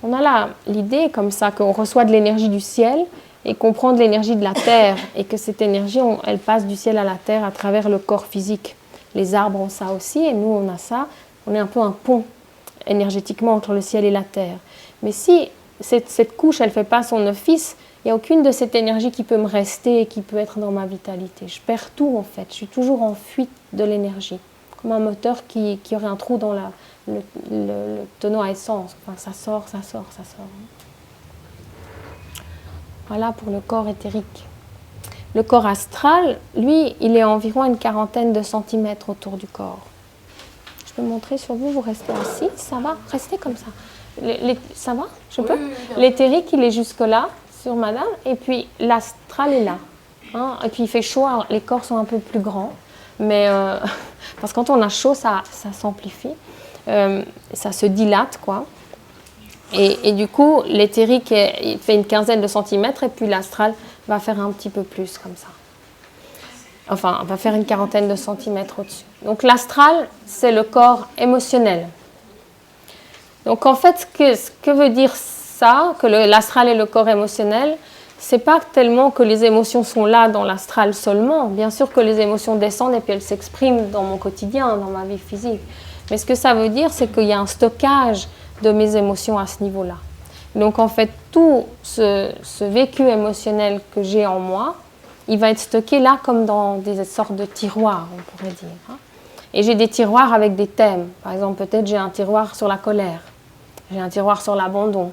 On a là l'idée comme ça qu'on reçoit de l'énergie du ciel et qu'on prend de l'énergie de la terre et que cette énergie, elle passe du ciel à la terre à travers le corps physique. Les arbres ont ça aussi et nous, on a ça. On est un peu un pont énergétiquement entre le ciel et la terre. Mais si cette couche, elle ne fait pas son office, il n'y a aucune de cette énergie qui peut me rester et qui peut être dans ma vitalité. Je perds tout en fait. Je suis toujours en fuite de l'énergie. Comme un moteur qui aurait un trou dans le tonneau à essence. Enfin, ça sort. Voilà pour le corps éthérique. Le corps astral, lui, il est à environ une quarantaine de centimètres autour du corps. Je peux montrer sur vous, vous restez assis, ça va? Restez comme ça. Ça va? Je peux? Oui, l'éthérique, il est jusque là, sur madame, et puis l'astral est là. Hein? Et puis il fait chaud, alors les corps sont un peu plus grands, mais parce que quand on a chaud, ça s'amplifie, ça se dilate, quoi. Et du coup, l'éthérique il fait une quinzaine de centimètres et puis l'astral va faire un petit peu plus comme ça. Enfin, va faire une quarantaine de centimètres au-dessus. Donc l'astral, c'est le corps émotionnel. Donc en fait, ce que veut dire ça, que l'astral est le corps émotionnel, c'est pas tellement que les émotions sont là dans l'astral seulement. Bien sûr que les émotions descendent et puis elles s'expriment dans mon quotidien, dans ma vie physique. Mais ce que ça veut dire, c'est qu'il y a un stockage de mes émotions à ce niveau-là. Donc en fait, tout ce vécu émotionnel que j'ai en moi, il va être stocké là comme dans des sortes de tiroirs, on pourrait dire. Et j'ai des tiroirs avec des thèmes. Par exemple, peut-être j'ai un tiroir sur la colère, j'ai un tiroir sur l'abandon.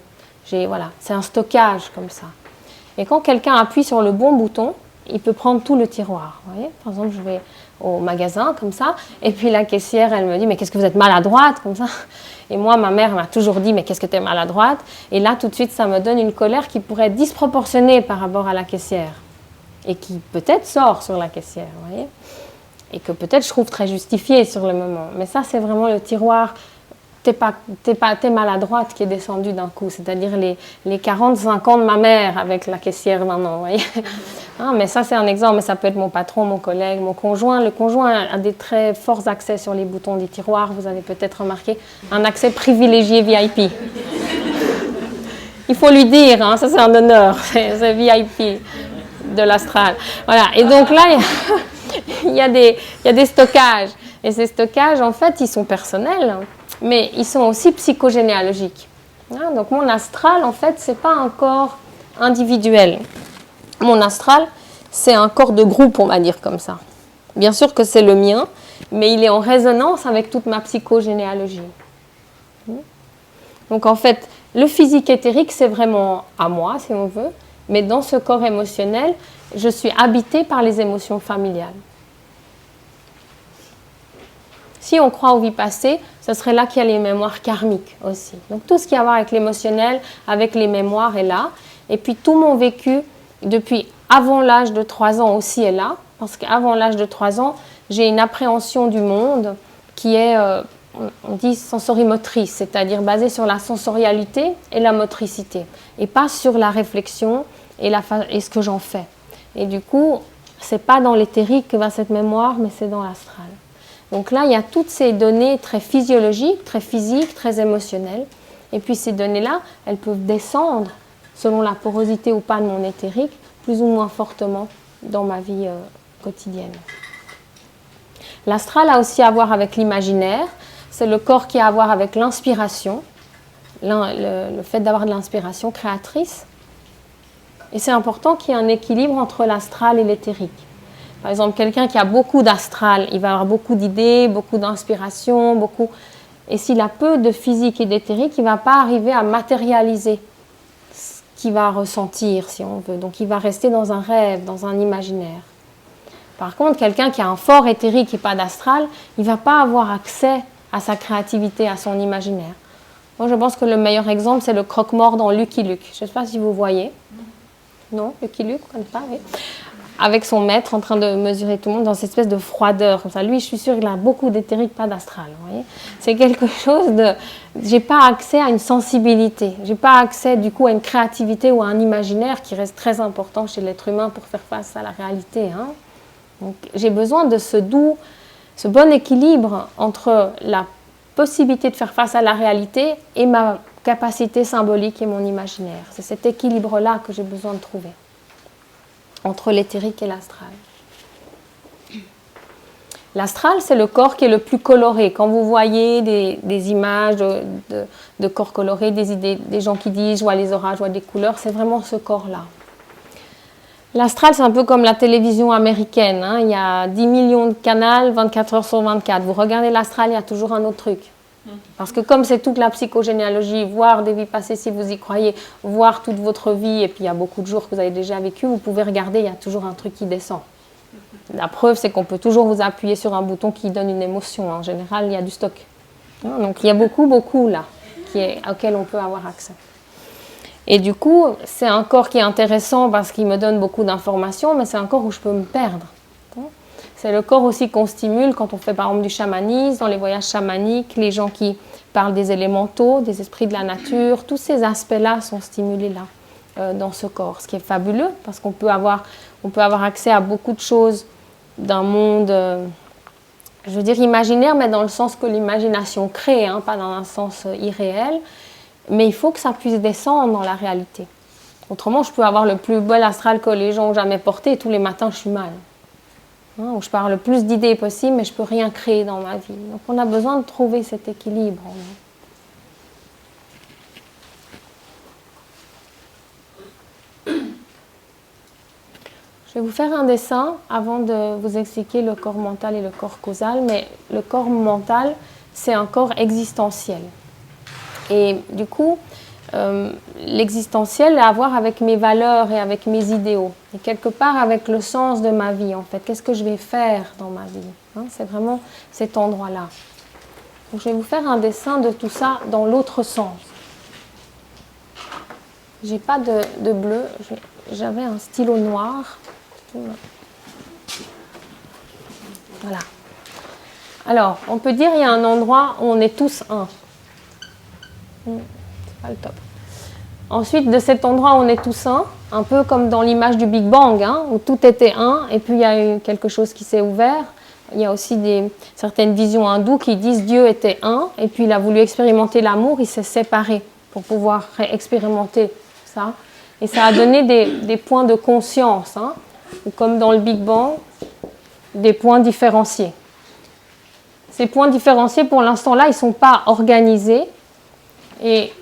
Voilà, c'est un stockage comme ça. Et quand quelqu'un appuie sur le bon bouton, il peut prendre tout le tiroir. Vous voyez, par exemple, je vais au magasin comme ça, et puis la caissière, elle me dit « mais qu'est-ce que vous êtes maladroite ?» comme ça. Et moi, ma mère m'a toujours dit « mais qu'est-ce que tu es maladroite ?» Et là, tout de suite, ça me donne une colère qui pourrait être disproportionnée par rapport à la caissière. Et qui peut-être sort sur la caissière, vous voyez, et que peut-être je trouve très justifiée sur le moment. Mais ça, c'est vraiment le tiroir « t'es maladroite » qui est descendu d'un coup, c'est-à-dire les 45 ans de ma mère avec la caissière maintenant, vous voyez. Mais ça, c'est un exemple, mais ça peut être mon patron, mon collègue, mon conjoint. Le conjoint a des très forts accès sur les boutons des tiroirs, vous avez peut-être remarqué, un accès privilégié VIP. Il faut lui dire, ça c'est un honneur, c'est VIP de l'astral. Voilà, et donc là, il y a des stockages. Et ces stockages, en fait, ils sont personnels, mais ils sont aussi psychogénéalogiques. Donc mon astral, en fait, ce n'est pas un corps individuel. Mon astral, c'est un corps de groupe, on va dire comme ça. Bien sûr que c'est le mien, mais il est en résonance avec toute ma psychogénéalogie. Donc en fait, le physique éthérique, c'est vraiment à moi, si on veut, mais dans ce corps émotionnel, je suis habitée par les émotions familiales. Si on croit aux vies passées, ce serait là qu'il y a les mémoires karmiques aussi. Donc tout ce qui a à voir avec l'émotionnel, avec les mémoires est là. Et puis tout mon vécu depuis avant l'âge de 3 ans aussi est là. Parce qu'avant l'âge de 3 ans, j'ai une appréhension du monde qui est, on dit sensorimotrice, c'est-à-dire basée sur la sensorialité et la motricité. Et pas sur la réflexion et ce que j'en fais. Et du coup, ce n'est pas dans l'éthérique que va cette mémoire, mais c'est dans l'astral. Donc là, il y a toutes ces données très physiologiques, très physiques, très émotionnelles. Et puis ces données-là, elles peuvent descendre, selon la porosité ou pas de mon éthérique, plus ou moins fortement dans ma vie quotidienne. L'astral a aussi à voir avec l'imaginaire. C'est le corps qui a à voir avec l'inspiration, le fait d'avoir de l'inspiration créatrice. Et c'est important qu'il y ait un équilibre entre l'astral et l'éthérique. Par exemple, quelqu'un qui a beaucoup d'astral, il va avoir beaucoup d'idées, beaucoup d'inspiration, beaucoup... Et s'il a peu de physique et d'éthérique, il ne va pas arriver à matérialiser ce qu'il va ressentir, si on veut. Donc, il va rester dans un rêve, dans un imaginaire. Par contre, quelqu'un qui a un fort éthérique et pas d'astral, il ne va pas avoir accès à sa créativité, à son imaginaire. Moi, je pense que le meilleur exemple, c'est le croque-mort dans Lucky Luke. Je ne sais pas si vous voyez. Non, Lucky Luke, comme ça, oui. Avec son maître en train de mesurer tout le monde dans cette espèce de froideur comme ça. Lui, je suis sûre qu'il a beaucoup d'éthérique, pas d'astral. C'est quelque chose de... J'ai pas accès à une sensibilité. J'ai pas accès du coup à une créativité ou à un imaginaire qui reste très important chez l'être humain pour faire face à la réalité. Donc, j'ai besoin de ce bon équilibre entre la possibilité de faire face à la réalité et ma capacité symbolique et mon imaginaire. C'est cet équilibre-là que j'ai besoin de trouver entre l'éthérique et l'astral. L'astral, c'est le corps qui est le plus coloré. Quand vous voyez des images de corps colorés, des gens qui disent « je vois les orages, je vois des couleurs », c'est vraiment ce corps-là. L'astral, c'est un peu comme la télévision américaine. Il y a 10 millions de canaux, 24 heures sur 24. Vous regardez l'astral, il y a toujours un autre truc. Parce que comme c'est toute la psychogénéalogie, voir des vies passées si vous y croyez, voir toute votre vie, et puis il y a beaucoup de jours que vous avez déjà vécu, vous pouvez regarder, il y a toujours un truc qui descend. La preuve, c'est qu'on peut toujours vous appuyer sur un bouton qui donne une émotion. En général, il y a du stock. Donc il y a beaucoup là, auquel on peut avoir accès. Et du coup, c'est un corps qui est intéressant parce qu'il me donne beaucoup d'informations, mais c'est un corps où je peux me perdre. C'est le corps aussi qu'on stimule quand on fait par exemple du chamanisme, dans les voyages chamaniques, les gens qui parlent des élémentaux, des esprits de la nature, tous ces aspects-là sont stimulés là. dans ce corps, ce qui est fabuleux parce qu'on peut avoir accès à beaucoup de choses d'un monde, je veux dire imaginaire, mais dans le sens que l'imagination crée, hein, pas dans un sens irréel, mais il faut que ça puisse descendre dans la réalité. Autrement, je peux avoir le plus bel astral que les gens ont jamais porté et tous les matins je suis mal. Hein, où je peux avoir le plus d'idées possible, mais je ne peux rien créer dans ma vie. Donc on a besoin de trouver cet équilibre en nous. Je vais vous faire un dessin avant de vous expliquer le corps mental et le corps causal, mais le corps mental, c'est un corps existentiel. Et du coup, l'existentiel a à voir avec mes valeurs et avec mes idéaux, et quelque part avec le sens de ma vie en fait. Qu'est-ce que je vais faire dans ma vie, hein, c'est vraiment cet endroit-là. Donc, je vais vous faire un dessin de tout ça dans l'autre sens. J'ai pas de bleu, j'avais un stylo noir. Voilà. Alors, on peut dire qu'il y a un endroit où on est tous un. C'est pas le top. Ensuite, de cet endroit où on est tous un peu comme dans l'image du Big Bang, hein, où tout était un, et puis il y a eu quelque chose qui s'est ouvert. Il y a aussi certaines visions hindoues qui disent Dieu était un, et puis il a voulu expérimenter l'amour, il s'est séparé pour pouvoir expérimenter ça. Et ça a donné des points de conscience, hein, comme dans le Big Bang, des points différenciés. Ces points différenciés, pour l'instant là, ils ne sont pas organisés. Et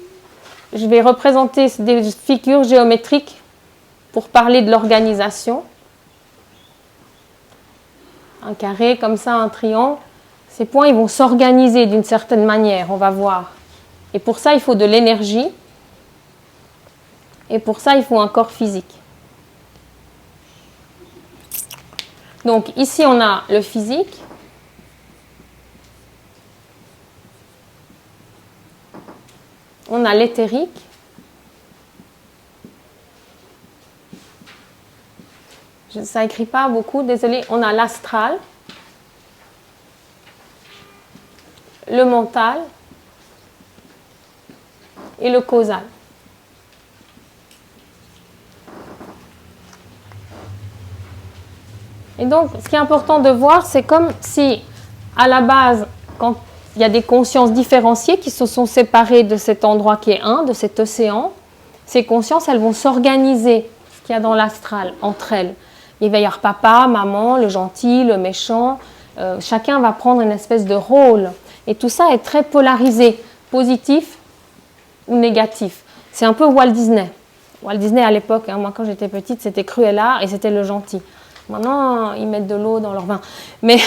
je vais représenter des figures géométriques pour parler de l'organisation. Un carré comme ça, un triangle. Ces points, ils vont s'organiser d'une certaine manière, on va voir. Et pour ça, il faut de l'énergie. Et pour ça, il faut un corps physique. Donc ici, on a le physique. On a l'éthérique. Ça n'écrit pas beaucoup, désolé. On a l'astral. Le mental. Et le causal. Et donc, ce qui est important de voir, c'est comme si, à la base, quand il y a des consciences différenciées qui se sont séparées de cet endroit qui est un, de cet océan, ces consciences, elles vont s'organiser, ce qu'il y a dans l'astral, entre elles. Il va y avoir papa, maman, le gentil, le méchant. Chacun va prendre une espèce de rôle. Et tout ça est très polarisé, positif ou négatif. C'est un peu Walt Disney. Walt Disney, à l'époque, hein, moi quand j'étais petite, c'était Cruella et c'était le gentil. Maintenant, ils mettent de l'eau dans leur vin. Mais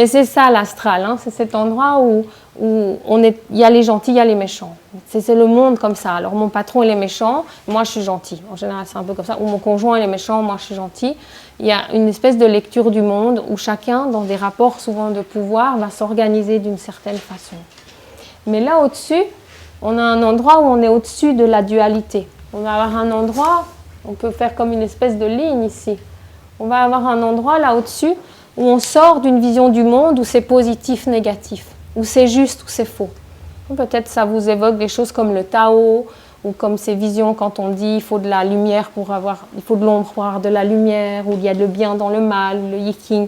c'est ça l'astral, hein, c'est cet endroit où il y a les gentils, il y a les méchants. C'est le monde comme ça. Alors mon patron il est méchant, moi je suis gentil. En général c'est un peu comme ça. Ou mon conjoint il est méchant, moi je suis gentil. Il y a une espèce de lecture du monde où chacun, dans des rapports souvent de pouvoir, va s'organiser d'une certaine façon. Mais là au-dessus, on a un endroit où on est au-dessus de la dualité. On va avoir un endroit, on peut faire comme une espèce de ligne ici. On va avoir un endroit là au-dessus où on sort d'une vision du monde où c'est positif, négatif, où c'est juste, où c'est faux. Peut-être ça vous évoque des choses comme le Tao ou comme ces visions quand on dit il faut de la lumière il faut de l'ombre pour avoir de la lumière, ou il y a le bien dans le mal, ou le yiking.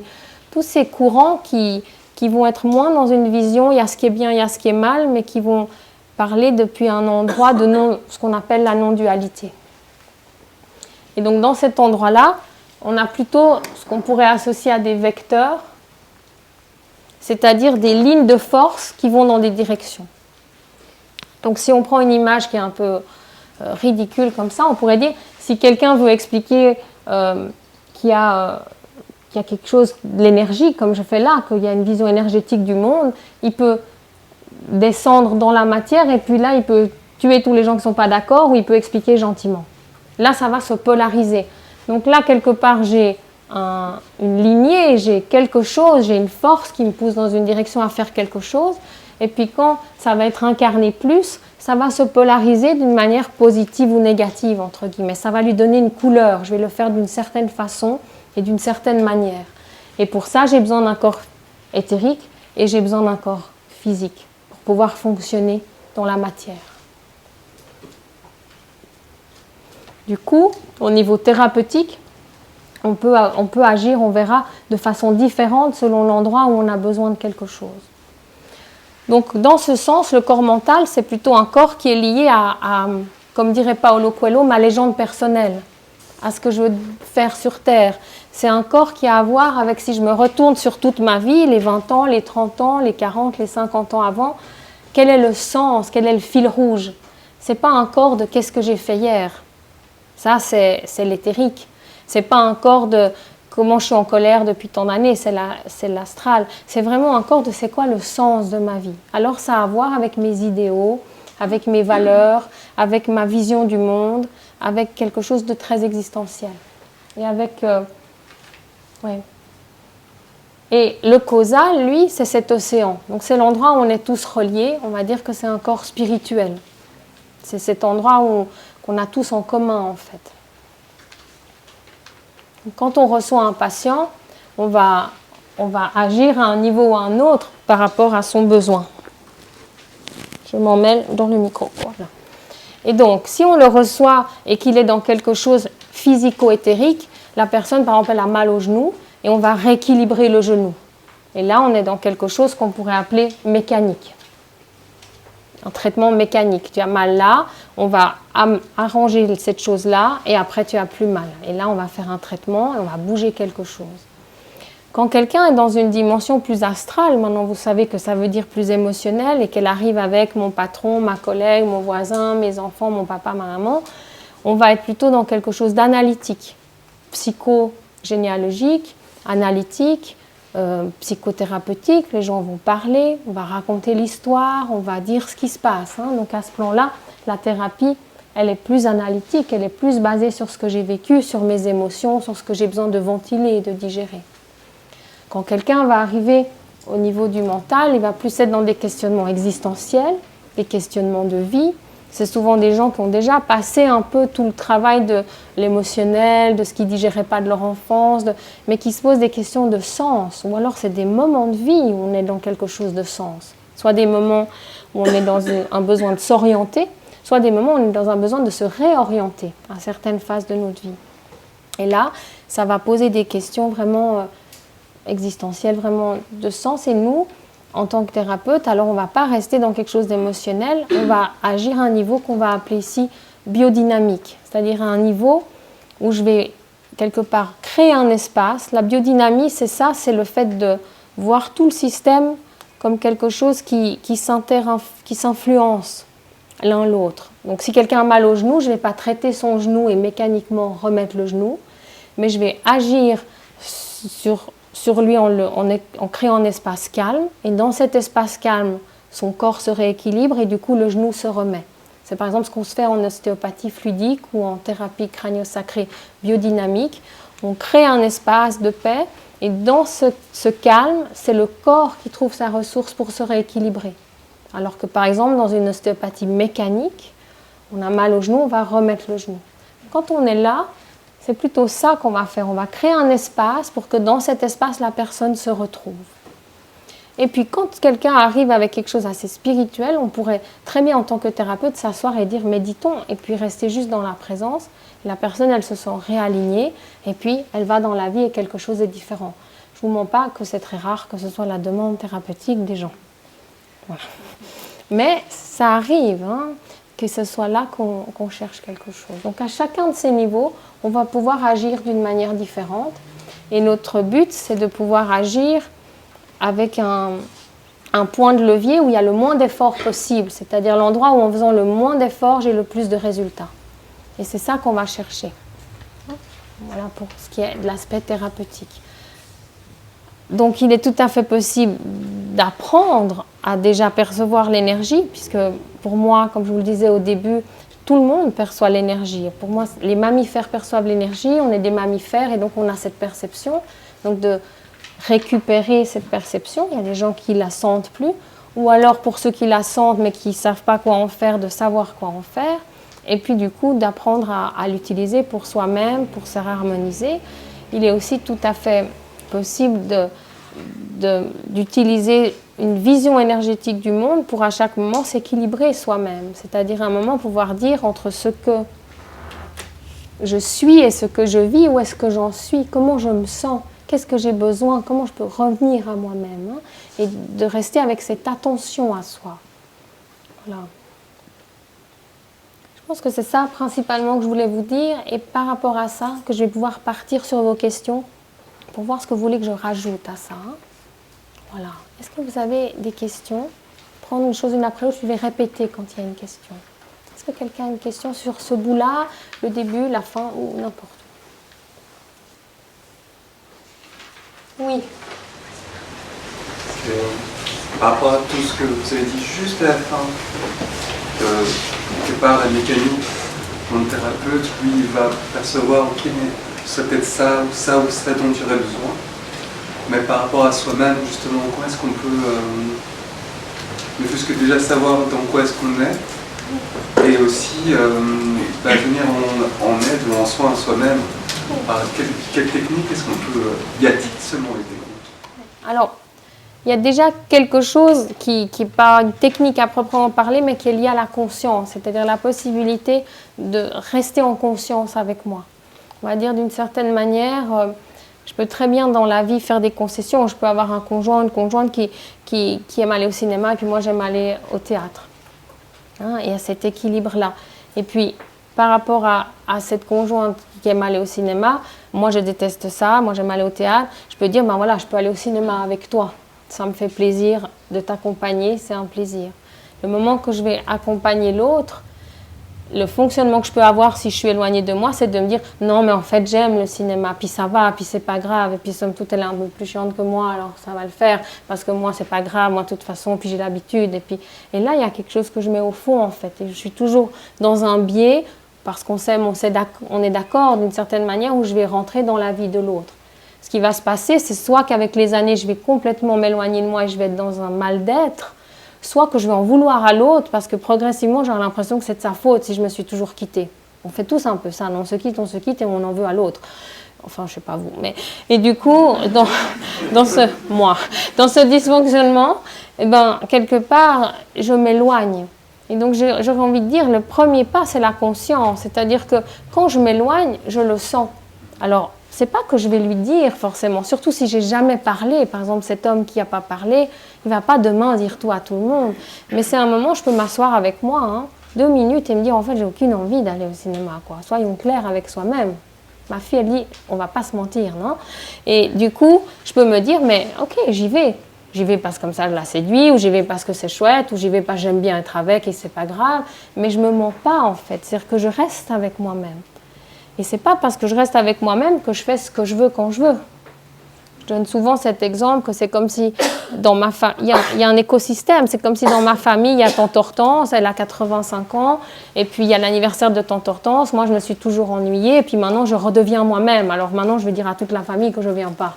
Tous ces courants qui vont être moins dans une vision, il y a ce qui est bien, il y a ce qui est mal, mais qui vont parler depuis un endroit de ce qu'on appelle la non-dualité. Et donc dans cet endroit-là, on a plutôt ce qu'on pourrait associer à des vecteurs, c'est-à-dire des lignes de force qui vont dans des directions. Donc si on prend une image qui est un peu ridicule comme ça, on pourrait dire, si quelqu'un veut expliquer qu'il y a quelque chose de l'énergie, comme je fais là, qu'il y a une vision énergétique du monde, il peut descendre dans la matière et puis là, il peut tuer tous les gens qui ne sont pas d'accord ou il peut expliquer gentiment. Là, ça va se polariser. Donc là, quelque part, j'ai une lignée, j'ai quelque chose, j'ai une force qui me pousse dans une direction à faire quelque chose. Et puis quand ça va être incarné plus, ça va se polariser d'une manière positive ou négative, entre guillemets. Ça va lui donner une couleur. Je vais le faire d'une certaine façon et d'une certaine manière. Et pour ça, j'ai besoin d'un corps éthérique et j'ai besoin d'un corps physique pour pouvoir fonctionner dans la matière. Du coup, au niveau thérapeutique, on peut agir, on verra, de façon différente selon l'endroit où on a besoin de quelque chose. Donc, dans ce sens, le corps mental, c'est plutôt un corps qui est lié à, comme dirait Paulo Coelho, ma légende personnelle, à ce que je veux faire sur Terre. C'est un corps qui a à voir avec, si je me retourne sur toute ma vie, les 20 ans, les 30 ans, les 40, les 50 ans avant, quel est le sens, quel est le fil rouge? Ce n'est pas un corps de qu'est-ce que j'ai fait hier. Ça, c'est l'éthérique. Ce n'est pas un corps de comment je suis en colère depuis tant d'années, c'est l'astral. C'est vraiment un corps de c'est quoi le sens de ma vie. Alors ça a à voir avec mes idéaux, avec mes valeurs, avec ma vision du monde, avec quelque chose de très existentiel. Et avec... ouais. Et le causal, lui, c'est cet océan. Donc c'est l'endroit où on est tous reliés. On va dire que c'est un corps spirituel. C'est cet endroit qu'on a tous en commun, en fait. Quand on reçoit un patient, on va agir à un niveau ou à un autre par rapport à son besoin. Je m'en mêle dans le micro. Voilà. Et donc, si on le reçoit et qu'il est dans quelque chose physico-éthérique, la personne, par exemple, elle a mal au genou et on va rééquilibrer le genou. Et là, on est dans quelque chose qu'on pourrait appeler mécanique. Un traitement mécanique. Tu as mal là, on va arranger cette chose-là et après tu as plus mal. Et là, on va faire un traitement et on va bouger quelque chose. Quand quelqu'un est dans une dimension plus astrale, maintenant vous savez que ça veut dire plus émotionnel et qu'elle arrive avec mon patron, ma collègue, mon voisin, mes enfants, mon papa, ma maman, on va être plutôt dans quelque chose d'analytique, psychogénéalogique, analytique, psychothérapeutique. Les gens vont parler, on va raconter l'histoire, on va dire ce qui se passe. Donc à ce plan-là, la thérapie, elle est plus analytique, elle est plus basée sur ce que j'ai vécu, sur mes émotions, sur ce que j'ai besoin de ventiler et de digérer. Quand quelqu'un va arriver au niveau du mental, il va plus être dans des questionnements existentiels, des questionnements de vie. C'est souvent des gens qui ont déjà passé un peu tout le travail de l'émotionnel, de ce qu'ils ne digéraient pas de leur enfance, mais qui se posent des questions de sens. Ou alors c'est des moments de vie où on est dans quelque chose de sens. Soit des moments où on est dans un besoin de s'orienter, soit des moments où on est dans un besoin de se réorienter à certaines phases de notre vie. Et là, ça va poser des questions vraiment existentielles, vraiment de sens. Et nous, en tant que thérapeute, alors on ne va pas rester dans quelque chose d'émotionnel, on va agir à un niveau qu'on va appeler ici biodynamique, c'est-à-dire à un niveau où je vais quelque part créer un espace. La biodynamie, c'est ça, c'est le fait de voir tout le système comme quelque chose qui s'influence l'un l'autre. Donc si quelqu'un a mal au genou, je ne vais pas traiter son genou et mécaniquement remettre le genou, mais je vais agir sur lui en créant un espace calme. Et dans cet espace calme, son corps se rééquilibre et du coup le genou se remet. C'est par exemple ce qu'on se fait en ostéopathie fluidique ou en thérapie crânio-sacrée biodynamique. On crée un espace de paix et dans ce calme, c'est le corps qui trouve sa ressource pour se rééquilibrer. Alors que par exemple dans une ostéopathie mécanique, on a mal au genou, on va remettre le genou. Quand on est là, c'est plutôt ça qu'on va faire. On va créer un espace pour que dans cet espace, la personne se retrouve. Et puis quand quelqu'un arrive avec quelque chose assez spirituel, on pourrait très bien en tant que thérapeute s'asseoir et dire méditons et puis rester juste dans la présence. La personne, elle se sent réalignée et puis elle va dans la vie et quelque chose est différent. Je ne vous mens pas que c'est très rare que ce soit la demande thérapeutique des gens. Voilà. Mais ça arrive, que ce soit là qu'on cherche quelque chose. Donc à chacun de ces niveaux, on va pouvoir agir d'une manière différente. Et notre but, c'est de pouvoir agir avec un point de levier où il y a le moins d'efforts possible, c'est-à-dire l'endroit où en faisant le moins d'efforts, j'ai le plus de résultats. Et c'est ça qu'on va chercher. Voilà pour ce qui est de l'aspect thérapeutique. Donc il est tout à fait possible d'apprendre à déjà percevoir l'énergie, puisque pour moi, comme je vous le disais au début, tout le monde perçoit l'énergie. Pour moi, les mammifères perçoivent l'énergie, on est des mammifères et donc on a cette perception. Donc de récupérer cette perception, il y a des gens qui la sentent plus, ou alors pour ceux qui la sentent mais qui ne savent pas quoi en faire, de savoir quoi en faire, et puis du coup d'apprendre à l'utiliser pour soi-même, pour se réharmoniser. Il est aussi tout à fait possible d'utiliser une vision énergétique du monde pour à chaque moment s'équilibrer soi-même, c'est-à-dire à un moment pouvoir dire entre ce que je suis et ce que je vis, où est-ce que j'en suis, comment je me sens, qu'est-ce que j'ai besoin, comment je peux revenir à moi-même, hein, et de rester avec cette attention à soi. Voilà. Je pense que c'est ça principalement que je voulais vous dire, et par rapport à ça, que je vais pouvoir partir sur vos questions pour voir ce que vous voulez que je rajoute à ça. Hein. Voilà. Est-ce que vous avez des questions? Prendre une chose une après l'autre, je vais répéter quand il y a une question. Est-ce que quelqu'un a une question sur ce bout-là, le début, la fin ou n'importe où? Oui. Par rapport à tout ce que vous avez dit juste à la fin, quelque part la mécanique, mon thérapeute, lui, il va percevoir, ok, mais c'est peut-être ça ou ça dont tu aurais besoin. Mais par rapport à soi-même, justement, comment est-ce qu'on peut, ne plus que déjà savoir dans quoi est-ce qu'on est, et aussi venir en aide ou en soin à soi-même. Par quelle technique est-ce qu'on peut, y a-t-il seulement les techniques? Alors, il y a déjà quelque chose qui n'est pas une technique à proprement parler, mais qui est lié à la conscience, c'est-à-dire la possibilité de rester en conscience avec moi. On va dire d'une certaine manière, je peux très bien dans la vie faire des concessions. Je peux avoir un conjoint, une conjointe qui aime aller au cinéma, et puis moi j'aime aller au théâtre. Hein, et à cet équilibre-là. Et puis, par rapport à cette conjointe qui aime aller au cinéma, moi je déteste ça, moi j'aime aller au théâtre, je peux dire, ben voilà, je peux aller au cinéma avec toi. Ça me fait plaisir de t'accompagner, c'est un plaisir. Le moment que je vais accompagner l'autre, le fonctionnement que je peux avoir si je suis éloignée de moi, c'est de me dire, non mais en fait j'aime le cinéma, puis ça va, puis c'est pas grave, et puis somme toute elle est un peu plus chiante que moi, alors ça va le faire, parce que moi c'est pas grave, moi de toute façon, puis j'ai l'habitude, et là il y a quelque chose que je mets au fond en fait, et je suis toujours dans un biais, parce qu'on s'aime, on est d'accord d'une certaine manière, où je vais rentrer dans la vie de l'autre. Ce qui va se passer, c'est soit qu'avec les années, je vais complètement m'éloigner de moi et je vais être dans un mal-d'être, soit que je vais en vouloir à l'autre parce que progressivement, j'aurai l'impression que c'est de sa faute si je me suis toujours quittée. On fait tous un peu ça, on se quitte et on en veut à l'autre. Enfin, je ne sais pas vous, mais... Et du coup, dans ce dysfonctionnement, eh ben, quelque part, je m'éloigne. Et donc, j'aurais envie de dire, le premier pas, c'est la conscience. C'est-à-dire que quand je m'éloigne, je le sens. Alors, c'est pas que je vais lui dire forcément, surtout si j'ai jamais parlé. Par exemple, cet homme qui n'a pas parlé, il va pas demain dire tout à tout le monde. Mais c'est un moment, je peux m'asseoir avec moi, hein, 2 minutes et me dire, en fait, j'ai aucune envie d'aller au cinéma, quoi. Soyons clairs avec soi-même. Ma fille, elle dit, on va pas se mentir, non? Et du coup, je peux me dire, mais ok, j'y vais. J'y vais parce que comme ça, je la séduis, ou j'y vais parce que c'est chouette, ou j'y vais parce que j'aime bien être avec et c'est pas grave. Mais je me mens pas, en fait. C'est-à-dire que je reste avec moi-même. Et ce n'est pas parce que je reste avec moi-même que je fais ce que je veux quand je veux. Je donne souvent cet exemple que c'est comme si dans ma famille, il y a un écosystème, c'est comme si dans ma famille, il y a tante Hortense, elle a 85 ans, et puis il y a l'anniversaire de tante Hortense, moi je me suis toujours ennuyée, et puis maintenant je redeviens moi-même. Alors maintenant je vais dire à toute la famille que je ne viens pas.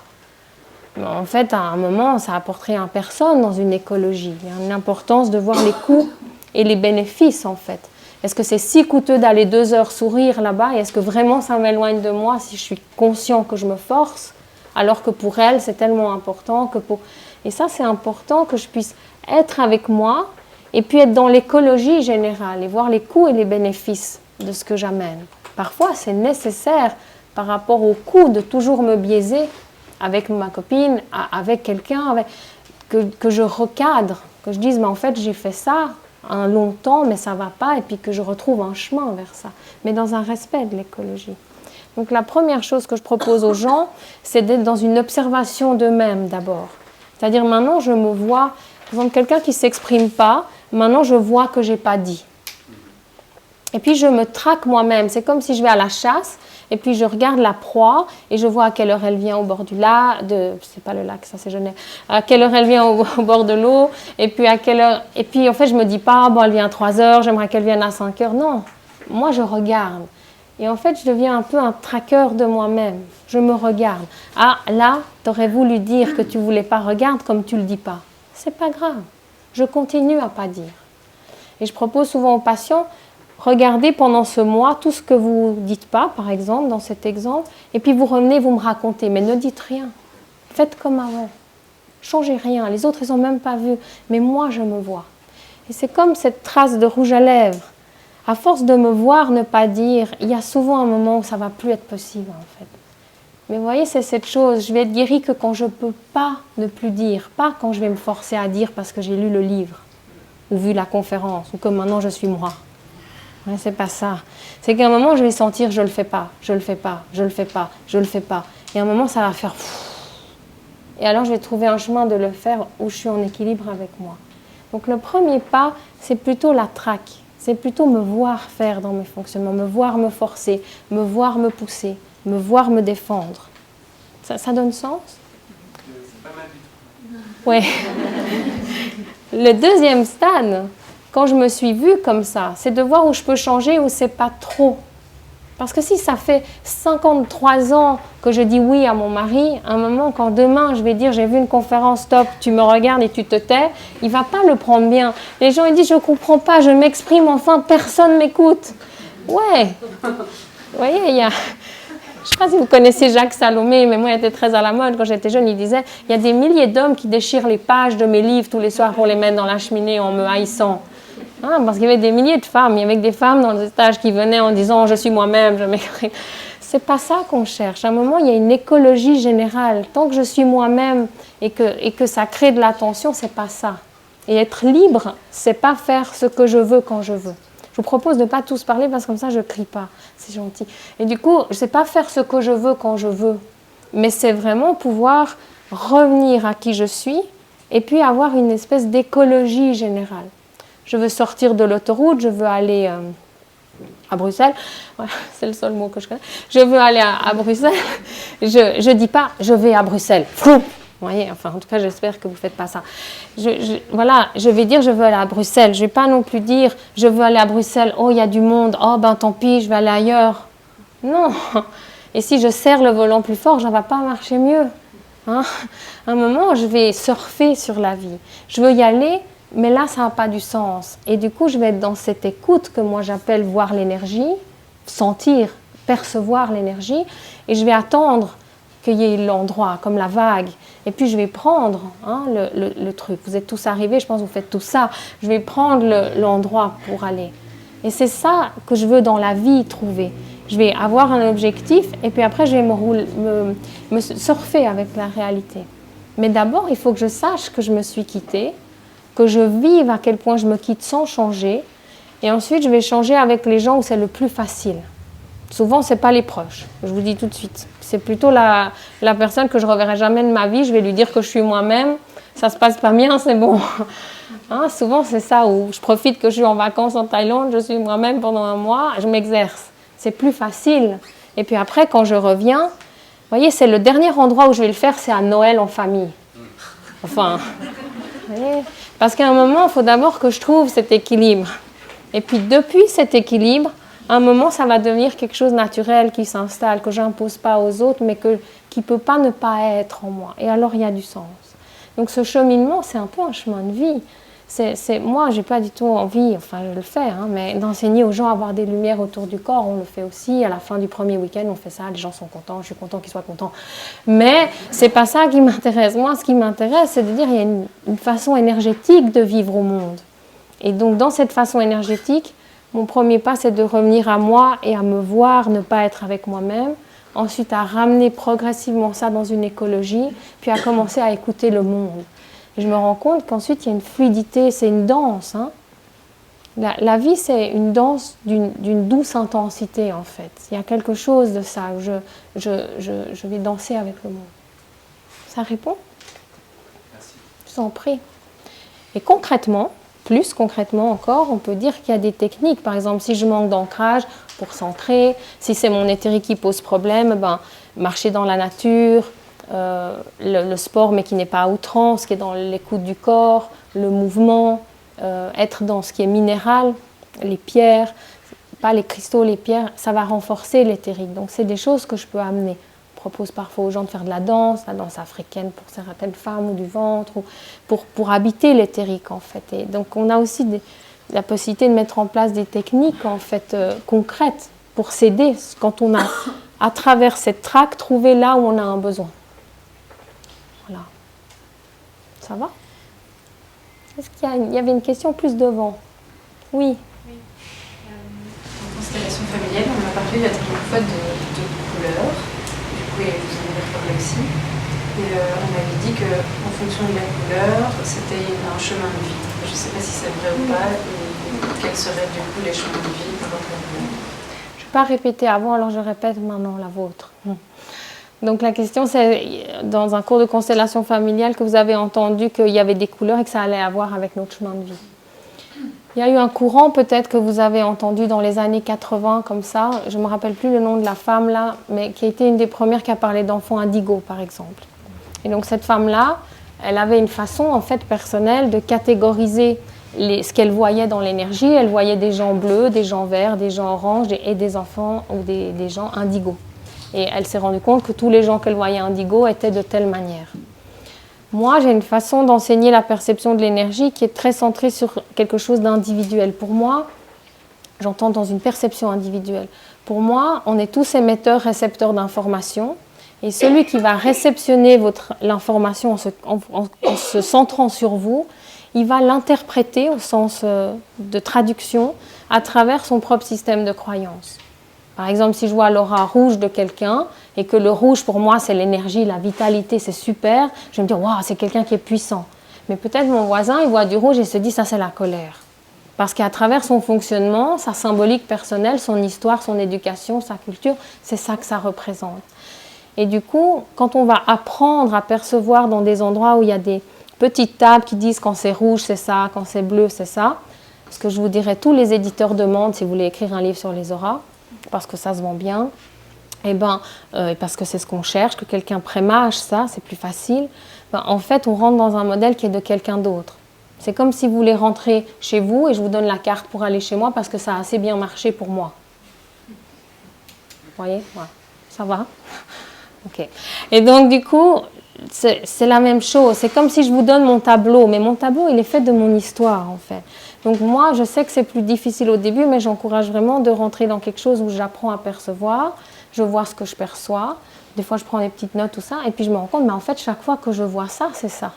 Mais en fait, à un moment, ça apporte rien à personne dans une écologie. Il y a une importance de voir les coûts et les bénéfices en fait. Est-ce que c'est si coûteux d'aller 2 heures sourire là-bas et est-ce que vraiment ça m'éloigne de moi si je suis conscient que je me force alors que pour elle c'est tellement important que pour... Et ça c'est important que je puisse être avec moi et puis être dans l'écologie générale et voir les coûts et les bénéfices de ce que j'amène. Parfois c'est nécessaire par rapport au coût de toujours me biaiser avec ma copine, avec quelqu'un, que je recadre, que je dise mais en fait j'ai fait ça un long temps, mais ça ne va pas, et puis que je retrouve un chemin vers ça, mais dans un respect de l'écologie. Donc la première chose que je propose aux gens, c'est d'être dans une observation d'eux-mêmes d'abord. C'est-à-dire maintenant, je me vois, par exemple, quelqu'un qui ne s'exprime pas, maintenant je vois que je n'ai pas dit. Et puis je me traque moi-même, c'est comme si je vais à la chasse, et puis je regarde la proie, et je vois à quelle heure elle vient au bord du lac, c'est pas le lac, ça c'est Genève, à quelle heure elle vient au bord de l'eau, et puis à quelle heure, et puis en fait je me dis pas, bon elle vient à 3 heures, j'aimerais qu'elle vienne à 5 heures, non, moi je regarde, et en fait je deviens un peu un traqueur de moi-même, je me regarde, ah là, t'aurais voulu dire que tu voulais pas, regarde comme tu le dis pas, c'est pas grave, je continue à pas dire, et je propose souvent aux patients, regardez pendant ce mois tout ce que vous ne dites pas, par exemple, dans cet exemple, et puis vous revenez, vous me racontez, mais ne dites rien. Faites comme avant. Changez rien. Les autres, ils n'ont même pas vu, mais moi, je me vois. Et c'est comme cette trace de rouge à lèvres. À force de me voir ne pas dire, il y a souvent un moment où ça ne va plus être possible en fait. Mais vous voyez, c'est cette chose, je vais être guérie que quand je ne peux pas ne plus dire, pas quand je vais me forcer à dire parce que j'ai lu le livre, ou vu la conférence, ou que maintenant je suis moi. Ouais, c'est pas ça. C'est qu'à un moment, je vais sentir, je le fais pas, je le fais pas, je le fais pas, je le fais pas. Et à un moment, ça va faire... Et alors, je vais trouver un chemin de le faire où je suis en équilibre avec moi. Donc, le premier pas, c'est plutôt la traque. C'est plutôt me voir faire dans mes fonctionnements, me voir me forcer, me voir me pousser, me voir me défendre. Ça donne sens? C'est pas mal du tout. Ouais. Le deuxième stade, quand je me suis vue comme ça, c'est de voir où je peux changer, où c'est pas trop. Parce que si ça fait 53 ans que je dis oui à mon mari, à un moment, quand demain je vais dire j'ai vu une conférence top, tu me regardes et tu te tais, il ne va pas le prendre bien. Les gens ils disent je ne comprends pas, je m'exprime enfin, personne ne m'écoute. Ouais, vous voyez, il y a... Je ne sais pas si vous connaissez Jacques Salomé, mais moi il était très à la mode quand j'étais jeune, il disait il y a des milliers d'hommes qui déchirent les pages de mes livres tous les soirs pour les mettre dans la cheminée en me haïssant. Parce qu'il y avait des milliers de femmes, il y avait des femmes dans le stage qui venaient en disant « je suis moi-même, je m'écris ». C'est pas ça qu'on cherche. À un moment, il y a une écologie générale. Tant que je suis moi-même et que ça crée de l'attention, c'est pas ça. Et être libre, c'est pas faire ce que je veux quand je veux. Je vous propose de ne pas tous parler parce que comme ça, je ne crie pas. C'est gentil. Et du coup, je sais pas faire ce que je veux quand je veux. Mais c'est vraiment pouvoir revenir à qui je suis et puis avoir une espèce d'écologie générale. Je veux sortir de l'autoroute, je veux aller à Bruxelles. Voilà, c'est le seul mot que je connais. Je veux aller à Bruxelles. Je ne dis pas « je vais à Bruxelles ». Vous voyez, enfin, en tout cas, j'espère que vous ne faites pas ça. Voilà, je vais dire « je veux aller à Bruxelles ». Je ne vais pas non plus dire « je veux aller à Bruxelles ». Oh, il y a du monde. Oh, ben tant pis, je vais aller ailleurs. Non. Et si je serre le volant plus fort, ça ne va pas marcher mieux. À un moment, je vais surfer sur la vie. Je veux y aller. Mais là, ça n'a pas du sens. Et du coup, je vais être dans cette écoute que moi j'appelle voir l'énergie, sentir, percevoir l'énergie. Et je vais attendre qu'il y ait l'endroit, comme la vague. Et puis, je vais prendre le truc. Vous êtes tous arrivés, je pense que vous faites tout ça. Je vais prendre l'endroit pour aller. Et c'est ça que je veux dans la vie trouver. Je vais avoir un objectif et puis après, je vais me surfer avec la réalité. Mais d'abord, il faut que je sache que je me suis quittée, que je vive à quel point je me quitte sans changer. Et ensuite, je vais changer avec les gens où c'est le plus facile. Souvent, ce n'est pas les proches, je vous dis tout de suite. C'est plutôt la personne que je ne reverrai jamais de ma vie. Je vais lui dire que je suis moi-même. Ça ne se passe pas bien, c'est bon. Souvent, c'est ça où je profite que je suis en vacances en Thaïlande. Je suis moi-même pendant un mois. Je m'exerce. C'est plus facile. Et puis après, quand je reviens, vous voyez, c'est le dernier endroit où je vais le faire, c'est à Noël en famille. Enfin, vous voyez, parce qu'à un moment, il faut d'abord que je trouve cet équilibre. Et puis depuis cet équilibre, à un moment, ça va devenir quelque chose de naturel qui s'installe, que je n'impose pas aux autres, mais qui ne peut pas ne pas être en moi. Et alors, il y a du sens. Donc ce cheminement, c'est un peu un chemin de vie. Moi, je n'ai pas du tout envie, enfin je le fais, mais d'enseigner aux gens à avoir des lumières autour du corps, on le fait aussi. À la fin du premier week-end, on fait ça, les gens sont contents, je suis content qu'ils soient contents. Mais ce n'est pas ça qui m'intéresse. Moi, ce qui m'intéresse, c'est de dire qu'il y a une façon énergétique de vivre au monde. Et donc, dans cette façon énergétique, mon premier pas, c'est de revenir à moi et à me voir, ne pas être avec moi-même. Ensuite, à ramener progressivement ça dans une écologie, puis à commencer à écouter le monde. Et je me rends compte qu'ensuite, il y a une fluidité, c'est une danse. La vie, c'est une danse d'une douce intensité, en fait. Il y a quelque chose de ça, où je vais danser avec le monde. Ça répond? Merci. Je vous en prie. Et concrètement, plus concrètement encore, on peut dire qu'il y a des techniques. Par exemple, si je manque d'ancrage, pour s'ancrer, si c'est mon éthérique qui pose problème, marcher dans la nature, le sport mais qui n'est pas à outrance, qui est dans l'écoute du corps, le mouvement, être dans ce qui est minéral, les pierres, pas les cristaux, les pierres, ça va renforcer l'éthérique. Donc c'est des choses que je peux amener. Je propose parfois aux gens de faire de la danse africaine pour certaines femmes ou du ventre, ou pour habiter l'éthérique en fait. Et donc on a aussi la possibilité de mettre en place des techniques en fait concrètes pour s'aider quand on a, à travers cette traque, trouvé là où on a un besoin. Voilà. Ça va? Est-ce qu'il y avait une question plus devant? Oui. Oui. a parlé la dernière fois de couleurs, du coup, et vous en avez parlé aussi. Et on avait dit qu'en fonction de la couleur, c'était un chemin de vie. Je ne sais pas si c'est vrai ou pas, et quels seraient du coup les chemins de vie par rapport à vous. Je ne vais pas répéter avant, alors je répète maintenant la vôtre. Donc la question, c'est dans un cours de constellation familiale que vous avez entendu qu'il y avait des couleurs et que ça allait avoir avec notre chemin de vie. Il y a eu un courant peut-être que vous avez entendu dans les années 80 comme ça, je ne me rappelle plus le nom de la femme là, mais qui a été une des premières qui a parlé d'enfants indigos par exemple. Et donc cette femme-là, elle avait une façon en fait personnelle de catégoriser ce qu'elle voyait dans l'énergie. Elle voyait des gens bleus, des gens verts, des gens oranges et des enfants ou des gens indigos. Et elle s'est rendue compte que tous les gens qu'elle voyait indigos étaient de telle manière. Moi, j'ai une façon d'enseigner la perception de l'énergie qui est très centrée sur quelque chose d'individuel. Pour moi, j'entends dans une perception individuelle. Pour moi, on est tous émetteurs, récepteurs d'informations. Et celui qui va réceptionner l'information en se centrant sur vous, il va l'interpréter au sens de traduction à travers son propre système de croyance. Par exemple, si je vois l'aura rouge de quelqu'un et que le rouge pour moi c'est l'énergie, la vitalité, c'est super, je vais me dire waouh, c'est quelqu'un qui est puissant. Mais peut-être mon voisin, il voit du rouge et se dit ça c'est la colère. Parce qu'à travers son fonctionnement, sa symbolique personnelle, son histoire, son éducation, sa culture, c'est ça que ça représente. Et du coup, quand on va apprendre à percevoir dans des endroits où il y a des petites tables qui disent quand c'est rouge c'est ça, quand c'est bleu c'est ça, ce que je vous dirais, tous les éditeurs demandent si vous voulez écrire un livre sur les auras, parce que ça se vend bien, et parce que c'est ce qu'on cherche, que quelqu'un prémage ça, c'est plus facile, en fait on rentre dans un modèle qui est de quelqu'un d'autre. C'est comme si vous voulez rentrer chez vous et je vous donne la carte pour aller chez moi parce que ça a assez bien marché pour moi. Vous voyez, ouais. Ça va? Ok. Et donc du coup, c'est la même chose. C'est comme si je vous donne mon tableau, mais mon tableau il est fait de mon histoire en fait. Donc moi, je sais que c'est plus difficile au début, mais j'encourage vraiment de rentrer dans quelque chose où j'apprends à percevoir, je vois ce que je perçois, des fois je prends des petites notes, tout ça, et puis je me rends compte, mais en fait, chaque fois que je vois ça, c'est ça.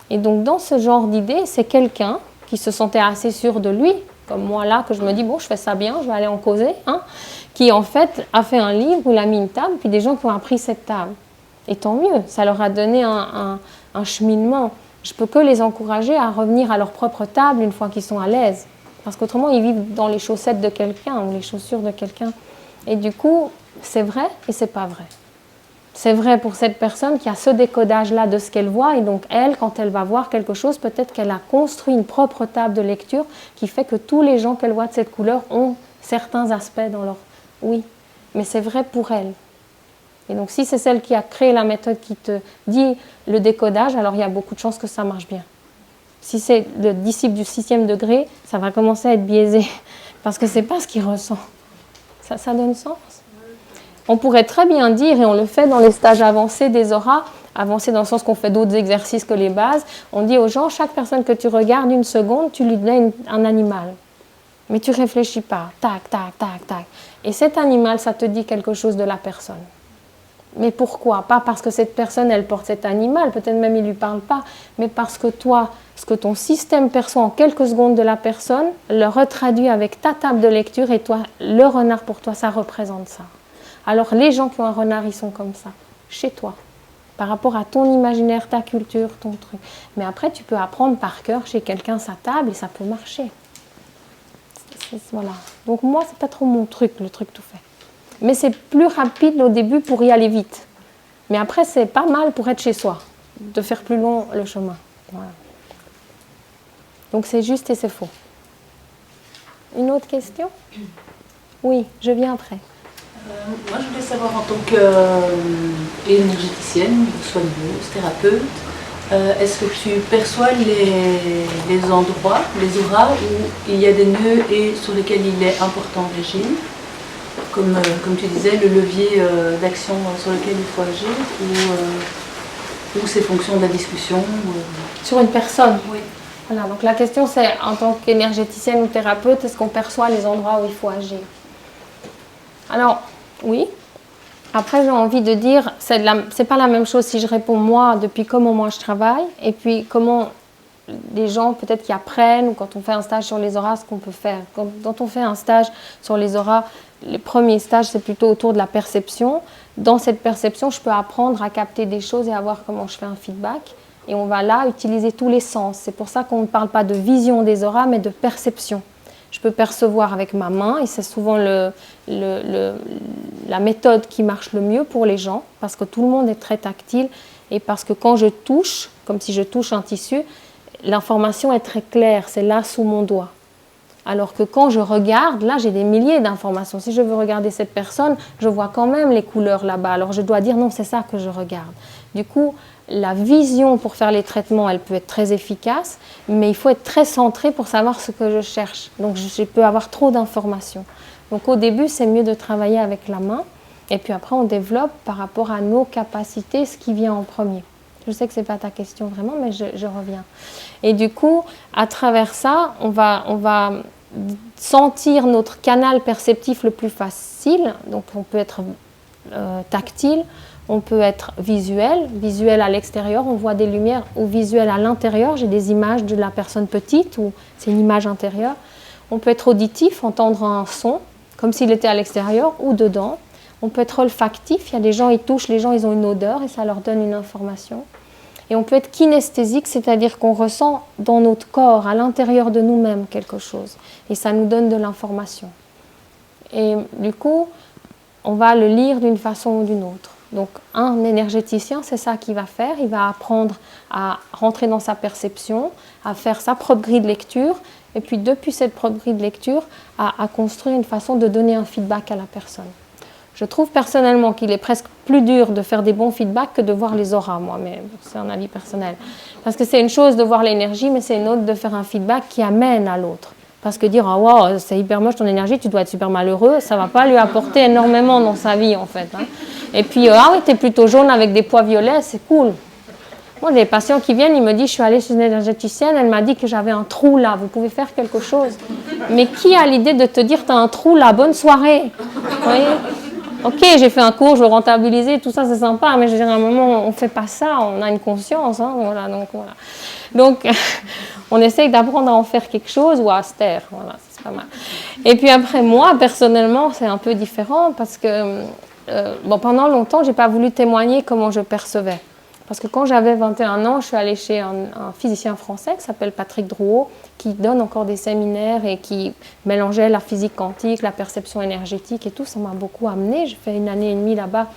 Et donc dans ce genre d'idée, c'est quelqu'un qui se sentait assez sûr de lui, comme moi là, que je me dis, bon, je fais ça bien, je vais aller en causer, qui en fait a fait un livre où il a mis une table, puis des gens qui ont appris cette table. Et tant mieux, ça leur a donné un cheminement. Je peux que les encourager à revenir à leur propre table une fois qu'ils sont à l'aise. Parce qu'autrement, ils vivent dans les chaussettes de quelqu'un ou les chaussures de quelqu'un. Et du coup, c'est vrai et c'est pas vrai. C'est vrai pour cette personne qui a ce décodage-là de ce qu'elle voit. Et donc, elle, quand elle va voir quelque chose, peut-être qu'elle a construit une propre table de lecture qui fait que tous les gens qu'elle voit de cette couleur ont certains aspects dans leur... Oui, mais c'est vrai pour elle. Et donc, si c'est celle qui a créé la méthode qui te dit le décodage, alors il y a beaucoup de chances que ça marche bien. Si c'est le disciple du 6e degré, ça va commencer à être biaisé, parce que ce n'est pas ce qu'il ressent. Ça donne sens. On pourrait très bien dire, et on le fait dans les stages avancés des auras, avancés dans le sens qu'on fait d'autres exercices que les bases, on dit aux gens, chaque personne que tu regardes une seconde, tu lui donnes un animal. Mais tu ne réfléchis pas, tac, tac, tac, tac. Et cet animal, ça te dit quelque chose de la personne. Mais pourquoi? Pas parce que cette personne, elle porte cet animal, peut-être même il ne lui parle pas, mais parce que toi, ce que ton système perçoit en quelques secondes de la personne, le retraduit avec ta table de lecture et toi, le renard pour toi, ça représente ça. Alors les gens qui ont un renard, ils sont comme ça, chez toi, par rapport à ton imaginaire, ta culture, ton truc. Mais après, tu peux apprendre par cœur chez quelqu'un sa table et ça peut marcher. Voilà. Donc moi, c'est pas trop mon truc, le truc tout fait. Mais c'est plus rapide au début pour y aller vite. Mais après, c'est pas mal pour être chez soi, de faire plus long le chemin. Voilà. Donc c'est juste et c'est faux. Une autre question? Oui, je viens après. Moi, je voulais savoir en tant qu'énergéticienne, soigneuse, thérapeute, est-ce que tu perçois les endroits, les auras où il y a des nœuds et sur lesquels il est important d'agir? Comme tu disais, le levier d'action sur lequel il faut agir, ou c'est fonction de la discussion Sur une personne? Oui. Voilà, donc la question c'est, en tant qu'énergéticienne ou thérapeute, est-ce qu'on perçoit les endroits où il faut agir? Alors, oui. Après, j'ai envie de dire, c'est pas la même chose si je réponds moi, depuis comment moi je travaille, et puis comment les gens peut-être qui apprennent, ou quand on fait un stage sur les auras, ce qu'on peut faire. Quand on fait un stage sur les auras, les premiers stages, c'est plutôt autour de la perception. Dans cette perception, je peux apprendre à capter des choses et à voir comment je fais un feedback. Et on va là utiliser tous les sens. C'est pour ça qu'on ne parle pas de vision des auras, mais de perception. Je peux percevoir avec ma main, et c'est souvent la méthode qui marche le mieux pour les gens, parce que tout le monde est très tactile, et parce que quand je touche, comme si je touche un tissu, l'information est très claire, c'est là sous mon doigt. Alors que quand je regarde, là j'ai des milliers d'informations. Si je veux regarder cette personne, je vois quand même les couleurs là-bas. Alors je dois dire non, c'est ça que je regarde. Du coup, la vision pour faire les traitements, elle peut être très efficace, mais il faut être très centré pour savoir ce que je cherche. Donc je peux avoir trop d'informations. Donc au début, c'est mieux de travailler avec la main, et puis après on développe par rapport à nos capacités ce qui vient en premier. Je sais que ce n'est pas ta question vraiment, mais je reviens. Et du coup, à travers ça, on va sentir notre canal perceptif le plus facile. Donc on peut être tactile, on peut être visuel à l'extérieur, on voit des lumières, ou visuel à l'intérieur, j'ai des images de la personne petite, ou c'est une image intérieure. On peut être auditif, entendre un son, comme s'il était à l'extérieur ou dedans. On peut être olfactif, il y a des gens, ils touchent, les gens, ils ont une odeur et ça leur donne une information. Et on peut être kinesthésique, c'est-à-dire qu'on ressent dans notre corps, à l'intérieur de nous-mêmes, quelque chose. Et ça nous donne de l'information. Et du coup, on va le lire d'une façon ou d'une autre. Donc, un énergéticien, c'est ça qu'il va faire. Il va apprendre à rentrer dans sa perception, à faire sa propre grille de lecture, et puis depuis cette propre grille de lecture, à construire une façon de donner un feedback à la personne. Je trouve personnellement qu'il est presque plus dur de faire des bons feedbacks que de voir les auras, moi, mais c'est un avis personnel. Parce que c'est une chose de voir l'énergie, mais c'est une autre de faire un feedback qui amène à l'autre. Parce que dire « Ah wow, c'est hyper moche ton énergie, tu dois être super malheureux », ça ne va pas lui apporter énormément dans sa vie, en fait. Hein. Et puis « Ah oui, tu es plutôt jaune avec des pois violets, c'est cool ». Moi, des patients qui viennent, ils me disent « Je suis allée chez une énergéticienne, elle m'a dit que j'avais un trou là, vous pouvez faire quelque chose ». Mais qui a l'idée de te dire « Tu as un trou là, bonne soirée ». Vous voyez ? Ok, j'ai fait un cours, je veux rentabiliser, tout ça c'est sympa, mais je veux dire, à un moment, on ne fait pas ça, on a une conscience. Hein, voilà. Donc, on essaye d'apprendre à en faire quelque chose ou à se taire. Voilà, c'est pas mal. Et puis après, moi, personnellement, c'est un peu différent parce que pendant longtemps, je n'ai pas voulu témoigner comment je percevais. Parce que quand j'avais 21 ans, je suis allée chez un physicien français qui s'appelle Patrick Drouot, qui donne encore des séminaires et qui mélangeait la physique quantique, la perception énergétique et tout. Ça m'a beaucoup amené. J'ai fait 1 année et demie là-bas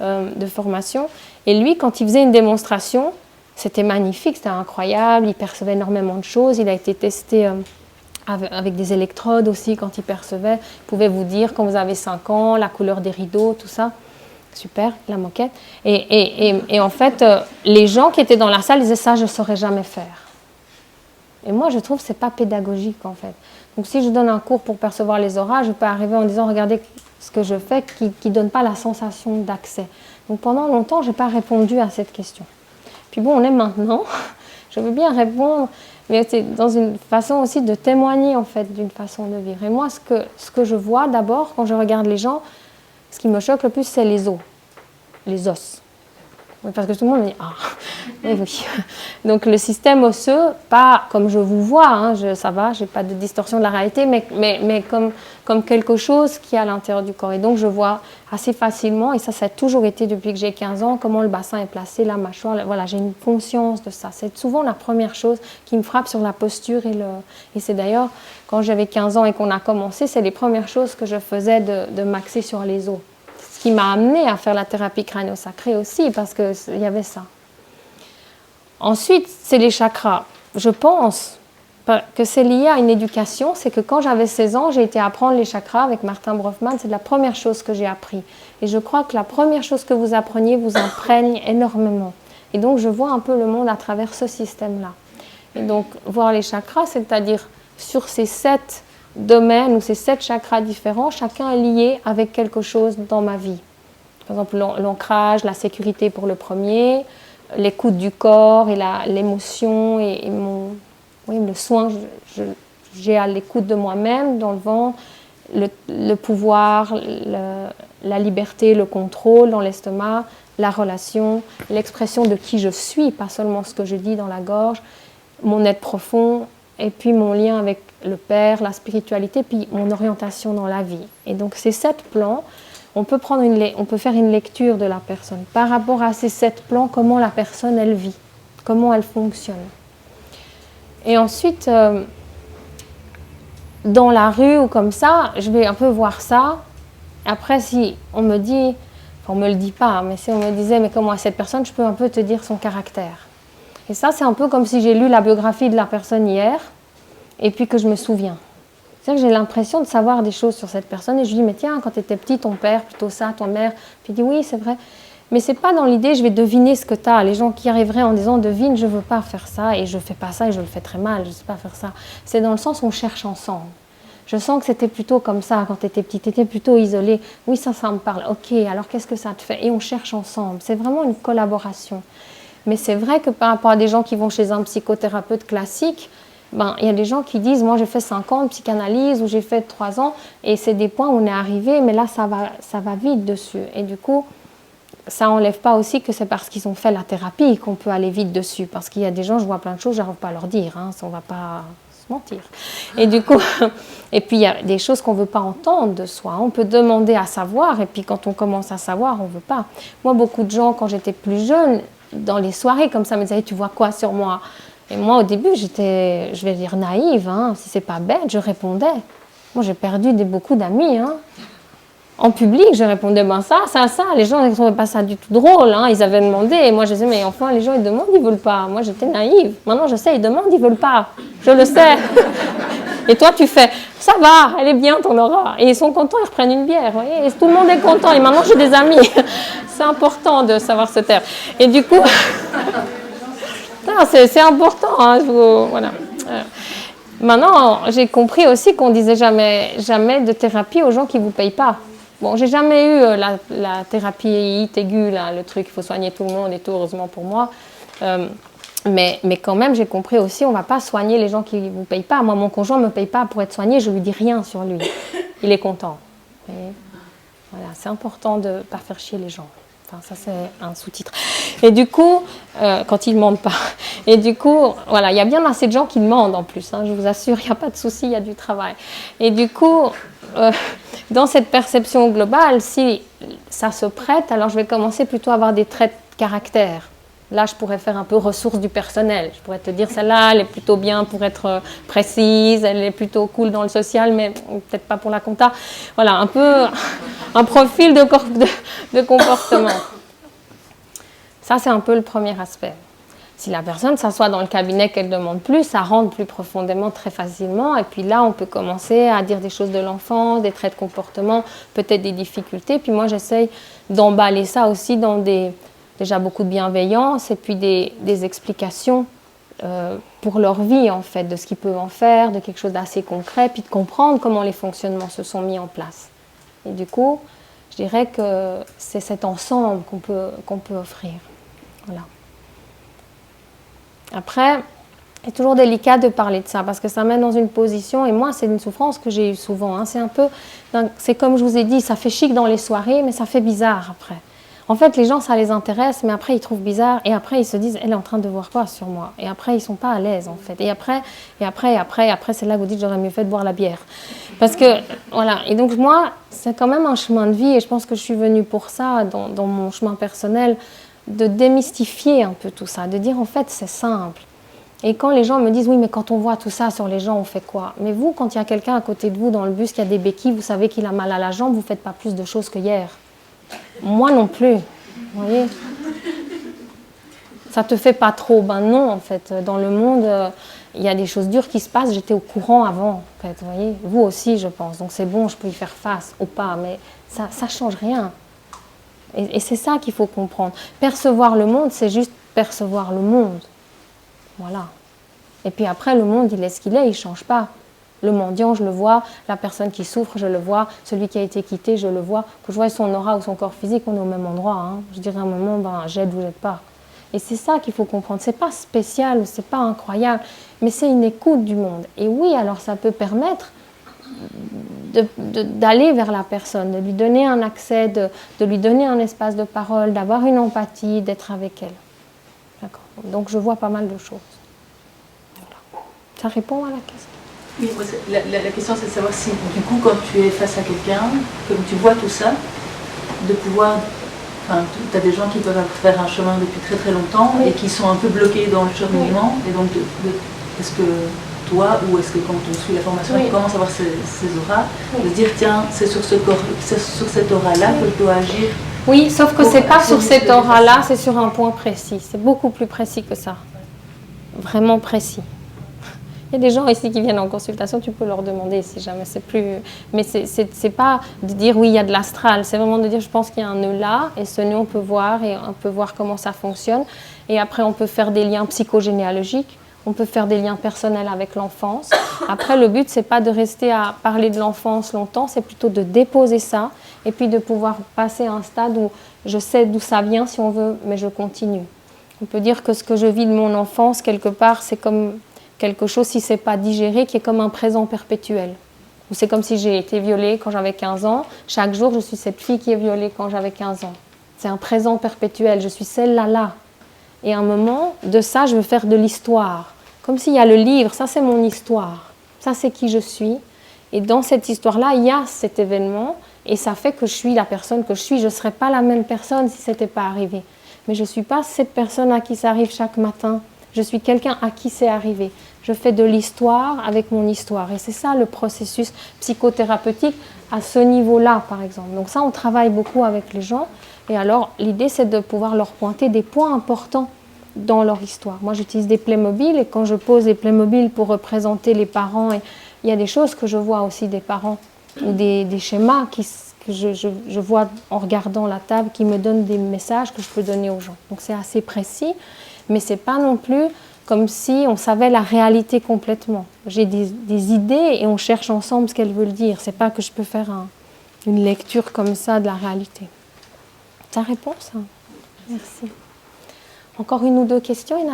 de formation. Et lui, quand il faisait une démonstration, c'était magnifique, c'était incroyable. Il percevait énormément de choses. Il a été testé avec des électrodes aussi quand il percevait. Il pouvait vous dire quand vous avez 5 ans, la couleur des rideaux, tout ça. Super, la moquette. Et en fait, les gens qui étaient dans la salle disaient ça, je ne saurais jamais faire. Et moi, je trouve que ce n'est pas pédagogique, en fait. Donc, si je donne un cours pour percevoir les auras, je peux arriver en disant, regardez ce que je fais qui ne donne pas la sensation d'accès. Donc, pendant longtemps, je n'ai pas répondu à cette question. Puis bon, on est maintenant. Je veux bien répondre, mais c'est dans une façon aussi de témoigner, en fait, d'une façon de vivre. Et moi, ce que je vois d'abord, quand je regarde les gens, ce qui me choque le plus, c'est les os, les os. Parce que tout le monde me dit « Ah, oui ». Donc le système osseux, pas comme je vous vois, hein, ça va, je n'ai pas de distorsion de la réalité, mais comme quelque chose qui est à l'intérieur du corps. Et donc je vois assez facilement, et ça a toujours été depuis que j'ai 15 ans, comment le bassin est placé, la mâchoire, voilà, j'ai une conscience de ça. C'est souvent la première chose qui me frappe sur la posture. Et c'est d'ailleurs, quand j'avais 15 ans et qu'on a commencé, c'est les premières choses que je faisais de m'axer sur les os. Ce qui m'a amené à faire la thérapie crânio-sacrée aussi, parce qu'il y avait ça. Ensuite, c'est les chakras. Je pense que c'est lié à une éducation. C'est que quand j'avais 16 ans, j'ai été apprendre les chakras avec Martin Brofman. C'est la première chose que j'ai appris. Et je crois que la première chose que vous appreniez vous imprègne énormément. Et donc, je vois un peu le monde à travers ce système-là. Et donc, voir les chakras, c'est-à-dire sur ces 7 domaines ou ces 7 chakras différents, chacun est lié avec quelque chose dans ma vie. Par exemple, l'ancrage, la sécurité pour le premier, l'écoute du corps et l'émotion et le soin, j'ai à l'écoute de moi-même, dans le ventre, le pouvoir, la liberté, le contrôle dans l'estomac, la relation, l'expression de qui je suis, pas seulement ce que je dis dans la gorge, mon être profond, et puis mon lien avec le Père, la spiritualité, puis mon orientation dans la vie. Et donc ces 7 plans, on peut faire une lecture de la personne. Par rapport à ces 7 plans, comment la personne, elle vit, comment elle fonctionne. Et ensuite, dans la rue ou comme ça, je vais un peu voir ça. Après, si on me dit, enfin on ne me le dit pas, mais si on me disait, mais comment est cette personne, je peux un peu te dire son caractère. Et ça, c'est un peu comme si j'ai lu la biographie de la personne hier, et puis que je me souviens. C'est-à-dire que j'ai l'impression de savoir des choses sur cette personne, et je lui dis, mais tiens, quand tu étais petit, ton père, plutôt ça, ton mère, puis il dit, oui, c'est vrai. Mais ce n'est pas dans l'idée, je vais deviner ce que tu as. Les gens qui arriveraient en disant, devine, je ne veux pas faire ça, et je ne fais pas ça, et je le fais très mal, je ne sais pas faire ça. C'est dans le sens où on cherche ensemble. Je sens que c'était plutôt comme ça quand tu étais petit, tu étais plutôt isolé. Oui, ça me parle. Ok, alors qu'est-ce que ça te fait? Et on cherche ensemble. C'est vraiment une collaboration. Mais c'est vrai que par rapport à des gens qui vont chez un psychothérapeute classique, il y a des gens qui disent, moi j'ai fait 5 ans de psychanalyse ou j'ai fait 3 ans et c'est des points où on est arrivé, mais là ça va vite dessus. Et du coup, ça n'enlève pas aussi que c'est parce qu'ils ont fait la thérapie qu'on peut aller vite dessus. Parce qu'il y a des gens, je vois plein de choses, je n'arrive pas à leur dire, hein, ça, on ne va pas se mentir. Et du coup, et puis il y a des choses qu'on ne veut pas entendre de soi. On peut demander à savoir et puis quand on commence à savoir, on ne veut pas. Moi, beaucoup de gens, quand j'étais plus jeune, dans les soirées comme ça, me disaient, tu vois quoi sur moi? Et moi, au début, j'étais, je vais dire naïve, hein, si c'est pas bête, je répondais. Moi, j'ai perdu beaucoup d'amis. Hein. En public, je répondais, ça. Les gens ne trouvaient pas ça du tout drôle. Hein. Ils avaient demandé. Et moi, je disais, mais enfin, les gens, ils demandent, ils ne veulent pas. Moi, j'étais naïve. Maintenant, je sais, ils demandent, ils ne veulent pas. Je le sais. Et toi, tu fais, ça va, elle est bien, ton aura. Et ils sont contents, ils reprennent une bière. Vous voyez, et tout le monde est content. Et maintenant, j'ai des amis. C'est important de savoir se taire. Et du coup... c'est important. Hein, voilà. Maintenant, j'ai compris aussi qu'on disait jamais de thérapie aux gens qui ne vous payent pas. Bon, j'ai jamais eu la thérapie aiguë, là, le truc, il faut soigner tout le monde et tout, heureusement pour moi. Mais quand même, j'ai compris aussi, on ne va pas soigner les gens qui ne vous payent pas. Moi, mon conjoint ne me paye pas pour être soigné, je ne lui dis rien sur lui. Il est content. Voilà, c'est important de ne pas faire chier les gens. Enfin, ça, c'est un sous-titre. Et du coup, quand ils ne demandent pas. Et du coup, voilà, il y a bien assez de gens qui demandent en plus. Hein, je vous assure, il n'y a pas de souci, il y a du travail. Et du coup, dans cette perception globale, si ça se prête, alors je vais commencer plutôt à avoir des traits de caractère. Là, je pourrais faire un peu ressources du personnel. Je pourrais te dire, celle-là, elle est plutôt bien pour être précise, elle est plutôt cool dans le social, mais peut-être pas pour la compta. Voilà, un peu un profil de comportement. Ça, c'est un peu le premier aspect. Si la personne s'assoit dans le cabinet qu'elle demande plus, ça rentre plus profondément très facilement. Et puis là, on peut commencer à dire des choses de l'enfance, des traits de comportement, peut-être des difficultés. Puis moi, j'essaye d'emballer ça aussi dans déjà beaucoup de bienveillance et puis des explications pour leur vie, en fait, de ce qu'ils peuvent en faire, de quelque chose d'assez concret, puis de comprendre comment les fonctionnements se sont mis en place. Et du coup, je dirais que c'est cet ensemble qu'on peut offrir. Voilà. Après, c'est toujours délicat de parler de ça parce que ça mène dans une position, et moi, c'est une souffrance que j'ai eue souvent. Hein, c'est comme je vous ai dit, ça fait chic dans les soirées, mais ça fait bizarre après. En fait, les gens, ça les intéresse, mais après, ils trouvent bizarre. Et après, ils se disent, elle est en train de voir quoi sur moi? Et après, ils ne sont pas à l'aise, en fait. Et après, c'est là que vous dites, j'aurais mieux fait de boire la bière. Parce que, voilà. Et donc, moi, c'est quand même un chemin de vie. Et je pense que je suis venue pour ça, dans mon chemin personnel, de démystifier un peu tout ça. De dire, en fait, c'est simple. Et quand les gens me disent, oui, mais quand on voit tout ça sur les gens, on fait quoi? Mais vous, quand il y a quelqu'un à côté de vous dans le bus qui a des béquilles, vous savez qu'il a mal à la jambe, vous ne faites pas plus de choses que hier. Moi non plus, vous voyez. Ça te fait pas trop? Ben non, en fait. Dans le monde, il y a des choses dures qui se passent. J'étais au courant avant, en fait, vous voyez. Vous aussi, je pense. Donc c'est bon, je peux y faire face ou pas, mais ça change rien. Et c'est ça qu'il faut comprendre. Percevoir le monde, c'est juste percevoir le monde. Voilà. Et puis après, le monde, il est ce qu'il est, il ne change pas. Le mendiant, je le vois. La personne qui souffre, je le vois. Celui qui a été quitté, je le vois. Que je vois son aura ou son corps physique, on est au même endroit. Hein. Je dirais à un moment, j'aide ou j'aide pas. Et c'est ça qu'il faut comprendre. C'est pas spécial, c'est pas incroyable, mais c'est une écoute du monde. Et oui, alors ça peut permettre d'aller vers la personne, de lui donner un accès, de lui donner un espace de parole, d'avoir une empathie, d'être avec elle. D'accord. Donc je vois pas mal de choses. Voilà. Ça répond à la question? Oui, la question c'est de savoir si du coup quand tu es face à quelqu'un, comme tu vois tout ça, de pouvoir, enfin tu as des gens qui peuvent faire un chemin depuis très très longtemps et qui sont un peu bloqués dans le cheminement, et donc est-ce que toi, ou est-ce que quand on suit la formation, on commence à voir ces auras, de dire tiens, c'est sur cette aura-là que je dois agir. Oui, sauf que c'est pas sur cette aura-là, c'est sur un point précis. C'est beaucoup plus précis que ça. Vraiment précis. Il y a des gens ici qui viennent en consultation, tu peux leur demander si jamais c'est plus... Mais c'est pas de dire oui, il y a de l'astral, c'est vraiment de dire je pense qu'il y a un nœud là, et ce nœud on peut voir, et on peut voir comment ça fonctionne. Et après on peut faire des liens psychogénéalogiques, on peut faire des liens personnels avec l'enfance. Après le but c'est pas de rester à parler de l'enfance longtemps, c'est plutôt de déposer ça, et puis de pouvoir passer à un stade où je sais d'où ça vient si on veut, mais je continue. On peut dire que ce que je vis de mon enfance, quelque part, c'est comme quelque chose, si ce n'est pas digéré, qui est comme un présent perpétuel. Ou c'est comme si j'ai été violée quand j'avais 15 ans. Chaque jour, je suis cette fille qui est violée quand j'avais 15 ans. C'est un présent perpétuel. Je suis celle-là, là. Et à un moment, de ça, je veux faire de l'histoire. Comme s'il y a le livre, ça c'est mon histoire. Ça c'est qui je suis. Et dans cette histoire-là, il y a cet événement. Et ça fait que je suis la personne que je suis. Je ne serais pas la même personne si ce n'était pas arrivé. Mais je ne suis pas cette personne à qui ça arrive chaque matin. Je suis quelqu'un à qui c'est arrivé. Je fais de l'histoire avec mon histoire. Et c'est ça le processus psychothérapeutique à ce niveau-là, par exemple. Donc ça, on travaille beaucoup avec les gens. Et alors, l'idée, c'est de pouvoir leur pointer des points importants dans leur histoire. Moi, j'utilise des Playmobil. Et quand je pose des Playmobil pour représenter les parents, il y a des choses que je vois aussi des parents, ou des schémas que je vois en regardant la table qui me donnent des messages que je peux donner aux gens. Donc c'est assez précis. Mais ce n'est pas non plus comme si on savait la réalité complètement. J'ai des idées et on cherche ensemble ce qu'elles veulent dire. Ce n'est pas que je peux faire une lecture comme ça de la réalité. Ça répond, ça? Merci. Encore une ou deux questions? Il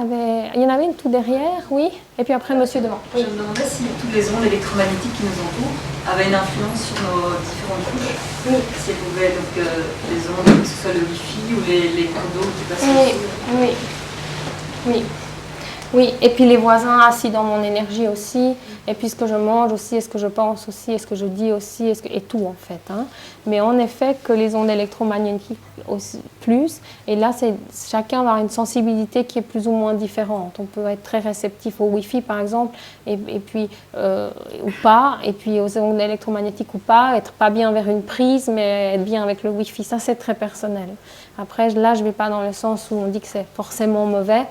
y en avait une tout derrière, oui? Et puis après, monsieur devant. Je me demandais si toutes les ondes électromagnétiques qui nous entourent avaient une influence sur nos différentes couches. Oui. Si elles pouvaient, donc les ondes, que ce soit le Wi-Fi ou les cours d'eau qui passent dessus. Oui. Oui. Oui, et puis les voisins assis dans mon énergie aussi, et puis ce que je mange aussi, et ce que je pense aussi, et ce que je dis aussi, et tout en fait. Hein. Mais en effet, que les ondes électromagnétiques aussi, plus, et là, chacun va avoir une sensibilité qui est plus ou moins différente. On peut être très réceptif au Wi-Fi par exemple, et puis, ou pas, et puis aux ondes électromagnétiques ou pas, être pas bien vers une prise, mais être bien avec le Wi-Fi, ça c'est très personnel. Après, là, je ne vais pas dans le sens où on dit que c'est forcément mauvais.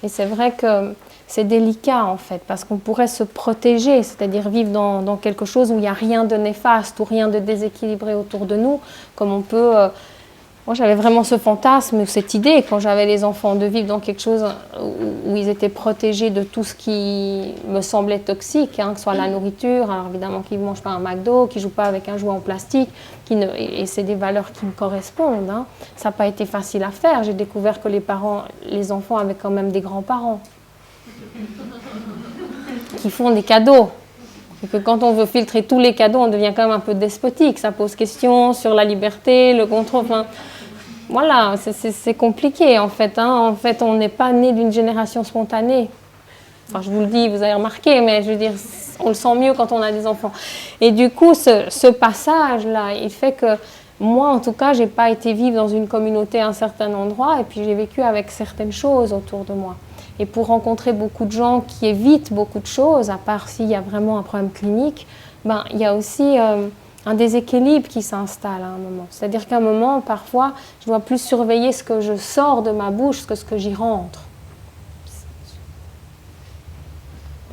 Et c'est vrai que c'est délicat en fait, parce qu'on pourrait se protéger, c'est-à-dire vivre dans quelque chose où il n'y a rien de néfaste ou rien de déséquilibré autour de nous, comme on peut... Moi j'avais vraiment ce fantasme, cette idée, quand j'avais les enfants, de vivre dans quelque chose où ils étaient protégés de tout ce qui me semblait toxique, hein, que ce soit la nourriture, alors évidemment qu'ils ne mangent pas un McDo, qu'ils ne jouent pas avec un jouet en plastique, et c'est des valeurs qui me correspondent. Hein. Ça n'a pas été facile à faire, j'ai découvert que les enfants avaient quand même des grands-parents qui font des cadeaux. Et que quand on veut filtrer tous les cadeaux, on devient quand même un peu despotique. Ça pose question sur la liberté, le contrôle. Enfin, voilà, c'est compliqué en fait. Hein. En fait, on n'est pas né d'une génération spontanée. Enfin, je vous le dis, vous avez remarqué, mais je veux dire, on le sent mieux quand on a des enfants. Et du coup, ce passage-là, il fait que moi, en tout cas, je n'ai pas été vivre dans une communauté à un certain endroit, et puis j'ai vécu avec certaines choses autour de moi. Et pour rencontrer beaucoup de gens qui évitent beaucoup de choses, à part s'il y a vraiment un problème clinique, ben, il y a aussi un déséquilibre qui s'installe à un moment. C'est-à-dire qu'à un moment, parfois, je dois plus surveiller ce que je sors de ma bouche que ce que j'y rentre.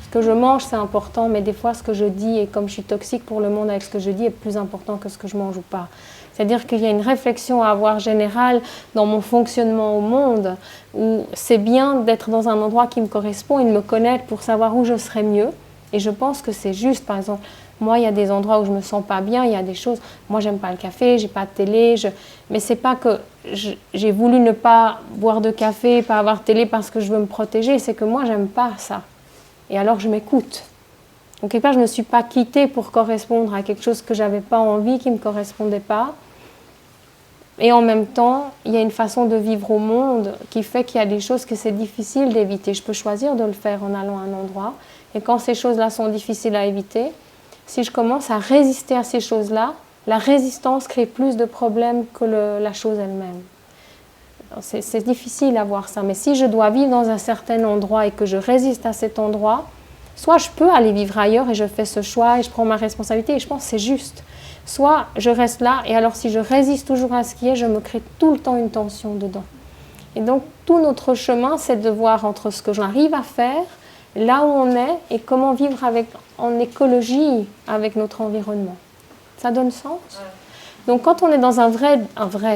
Ce que je mange, c'est important, mais des fois, ce que je dis, et comme je suis toxique pour le monde avec ce que je dis, est plus important que ce que je mange ou pas. C'est-à-dire qu'il y a une réflexion à avoir générale dans mon fonctionnement au monde, où c'est bien d'être dans un endroit qui me correspond et de me connaître pour savoir où je serai mieux. Et je pense que c'est juste, par exemple, moi, il y a des endroits où je ne me sens pas bien, il y a des choses, moi, j'aime pas le café, j'ai pas de télé, mais c'est pas que j'ai voulu ne pas boire de café, pas avoir de télé parce que je veux me protéger, c'est que moi, j'aime pas ça. Et alors, je m'écoute. Donc, quelque part, je ne me suis pas quittée pour correspondre à quelque chose que je n'avais pas envie, qui ne me correspondait pas. Et en même temps, il y a une façon de vivre au monde qui fait qu'il y a des choses que c'est difficile d'éviter. Je peux choisir de le faire en allant à un endroit. Et quand ces choses-là sont difficiles à éviter, si je commence à résister à ces choses-là, la résistance crée plus de problèmes que la chose elle-même. C'est difficile à voir ça, mais si je dois vivre dans un certain endroit et que je résiste à cet endroit, soit je peux aller vivre ailleurs et je fais ce choix et je prends ma responsabilité et je pense que c'est juste. Soit je reste là et alors si je résiste toujours à ce qui est, je me crée tout le temps une tension dedans. Et donc tout notre chemin, c'est de voir entre ce que j'arrive à faire, là où on est et comment vivre en écologie avec notre environnement. Ça donne sens ? Donc quand on est dans un vrai,